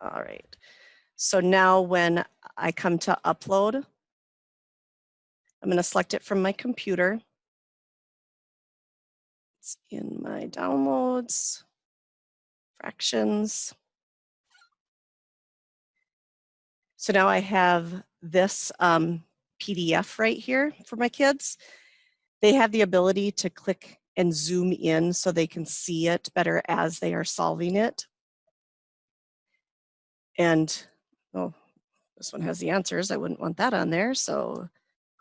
All right. So now when I come to upload, I'm going to select it from my computer. It's in my downloads, fractions. So now I have this PDF right here for my kids. They have the ability to click and zoom in so they can see it better as they are solving it. And oh, this one has the answers. I wouldn't want that on there. So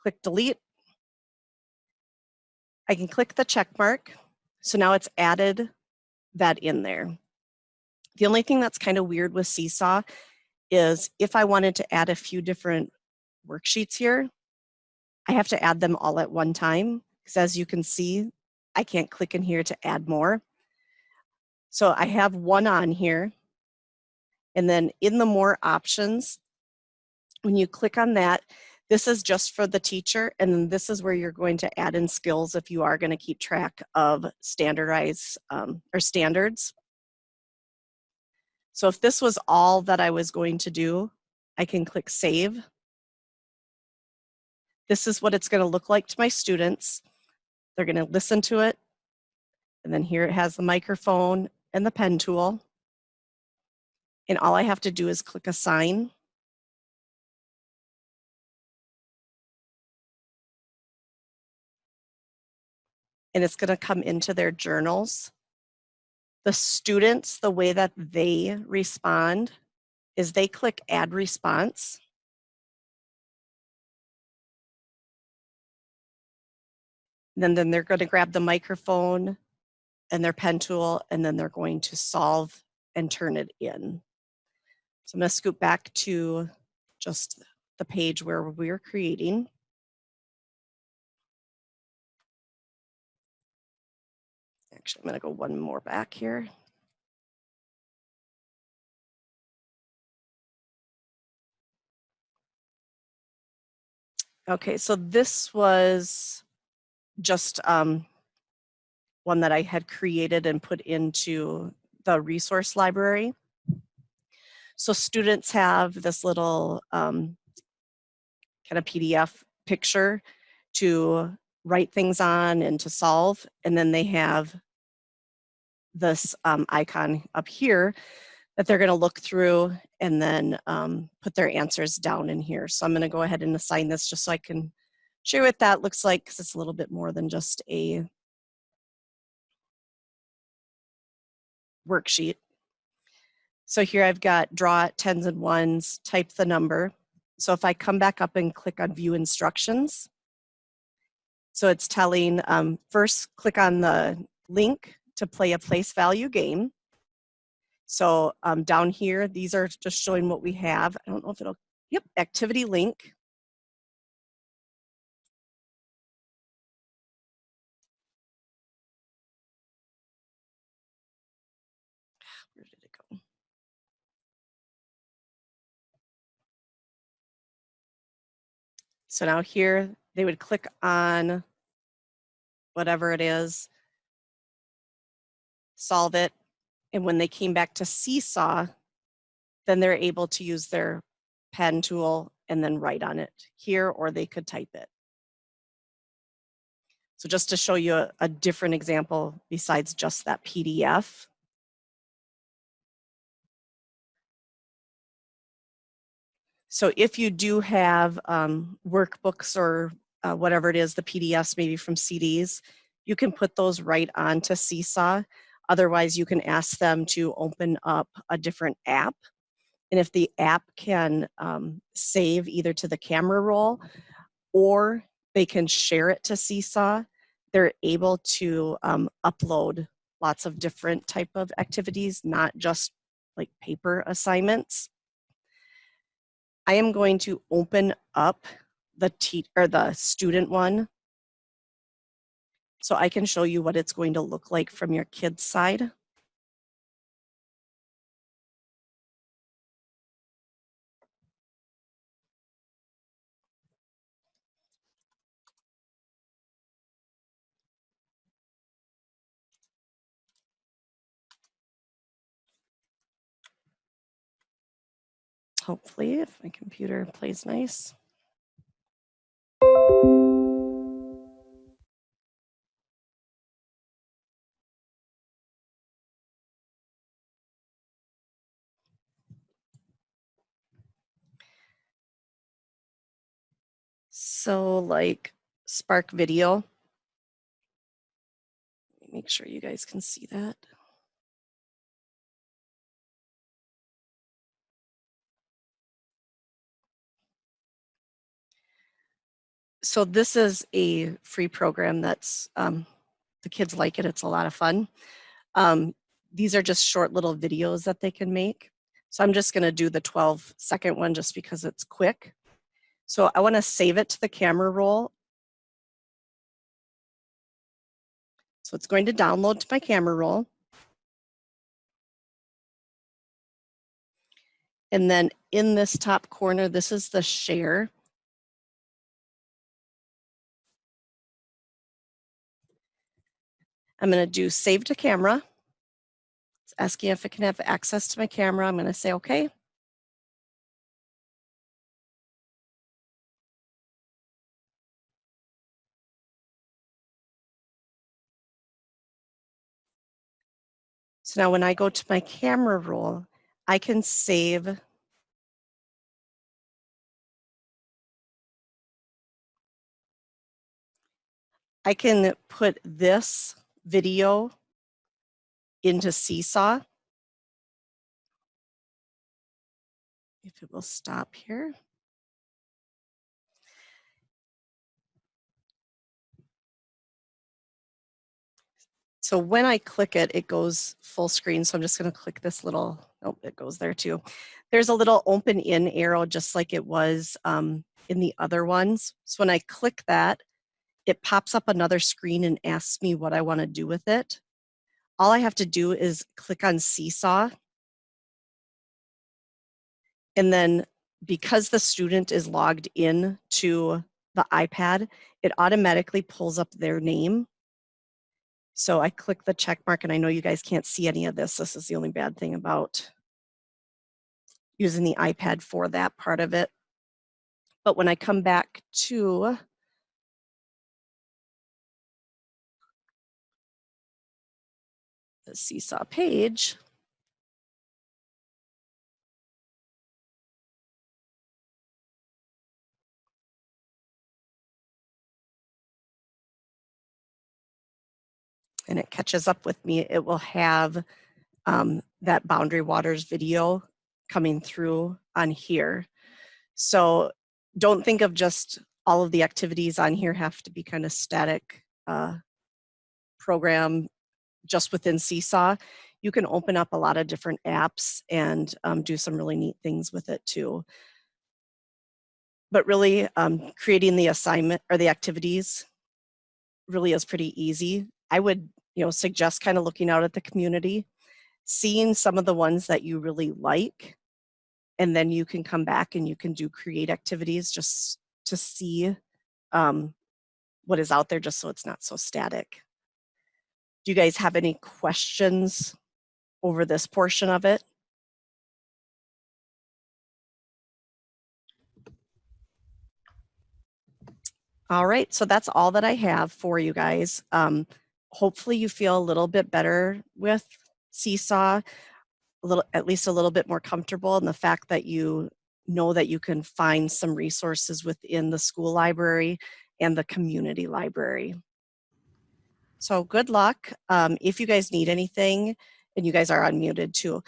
click delete. I can click the check mark. So now it's added that in there. The only thing that's kind of weird with Seesaw is if I wanted to add a few different worksheets here, I have to add them all at one time. Because as you can see, I can't click in here to add more. So I have one on here. And then in the more options, when you click on that, this is just for the teacher. And then this is where you're going to add in skills if you are going to keep track of standardized or standards. So if this was all that I was going to do, I can click save. This is what it's going to look like to my students. They're going to listen to it. And then here it has the microphone and the pen tool. And all I have to do is click assign. And it's going to come into their journals. The students, the way that they respond is they click add response. And then they're going to grab the microphone and their pen tool, and then they're going to solve and turn it in. So I'm going to scoot back to just the page where we're creating. Actually, I'm going to go one more back here. Okay, so this was just one that I had created and put into the resource library. So students have this little kind of PDF picture to write things on and to solve. And then they have this icon up here that they're going to look through and then put their answers down in here. So I'm going to go ahead and assign this just so I can show you what that looks like, because it's a little bit more than just a worksheet. So here I've got draw tens and ones, type the number. So if I come back up and click on view instructions, so it's telling first click on the link to play a place value game. So down here, these are just showing what we have. I don't know if it'll, yep, activity link. Where did it go? So now here, they would click on whatever it is, solve it, and when they came back to Seesaw, then they're able to use their pen tool and then write on it here, or they could type it. So just to show you a different example besides just that PDF. So if you do have workbooks or whatever it is, the PDFs maybe from CDs, you can put those right onto Seesaw. Otherwise, you can ask them to open up a different app. And if the app can save either to the camera roll or they can share it to Seesaw, they're able to upload lots of different type of activities, not just like paper assignments. I am going to open up the student one so I can show you what it's going to look like from your kids' side. Hopefully, if my computer plays nice. So like Spark Video. Make sure you guys can see that. So this is a free program that's, the kids like it, it's a lot of fun. These are just short little videos that they can make. So I'm just gonna do the 12-second one just because it's quick. So I wanna save it to the camera roll. So it's going to download to my camera roll. And then in this top corner, this is the share. I'm going to do save to camera. It's asking if it can have access to my camera. I'm going to say okay. So now when I go to my camera roll, I can save I can put this video into Seesaw. If it will stop here. So when I click it, it goes full screen. So I'm just going to click this little, oh, it goes there too. There's a little open in arrow just like it was in the other ones. So when I click that, it pops up another screen and asks me what I want to do with it. All I have to do is click on Seesaw. And then because the student is logged in to the iPad, it automatically pulls up their name. So I click the check mark, and I know you guys can't see any of this. This is the only bad thing about using the iPad for that part of it. But when I come back to the Seesaw page, and it catches up with me, it will have that Boundary Waters video coming through on here. So don't think of just all of the activities on here have to be kind of static program just within Seesaw. You can open up a lot of different apps and do some really neat things with it too. But really creating the assignment or the activities really is pretty easy. I would suggest kind of looking out at the community, seeing some of the ones that you really like, and then you can come back and you can do create activities just to see what is out there, just so it's not so static. Do you guys have any questions over this portion of it? All right, so that's all that I have for you guys. Hopefully you feel a little bit better with Seesaw, at least a little bit more comfortable in the fact that you know that you can find some resources within the school library and the community library. So good luck. If you guys need anything, and you guys are unmuted too,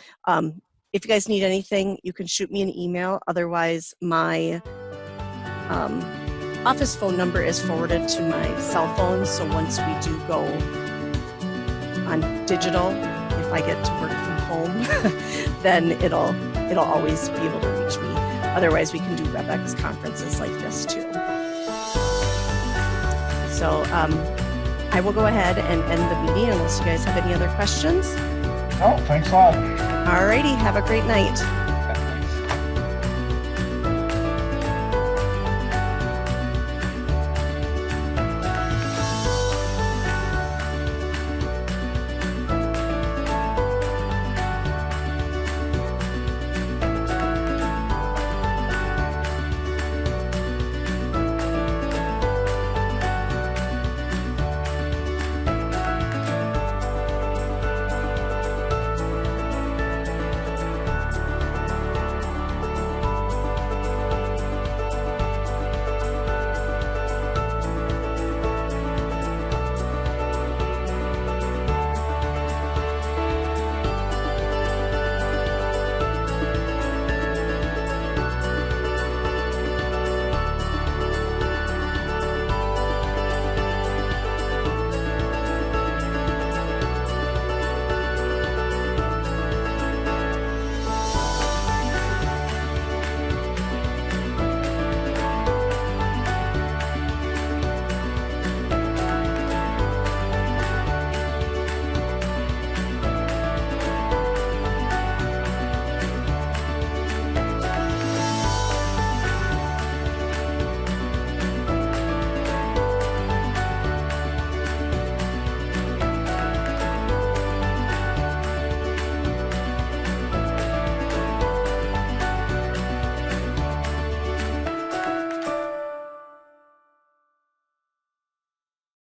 if you guys need anything, you can shoot me an email. Otherwise, my office phone number is forwarded to my cell phone. So once we do go on digital, if I get to work from home, then it'll always be able to reach me. Otherwise, we can do WebEx conferences like this too. So I will go ahead and end the meeting unless you guys have any other questions. Oh, thanks a lot. All righty, have a great night.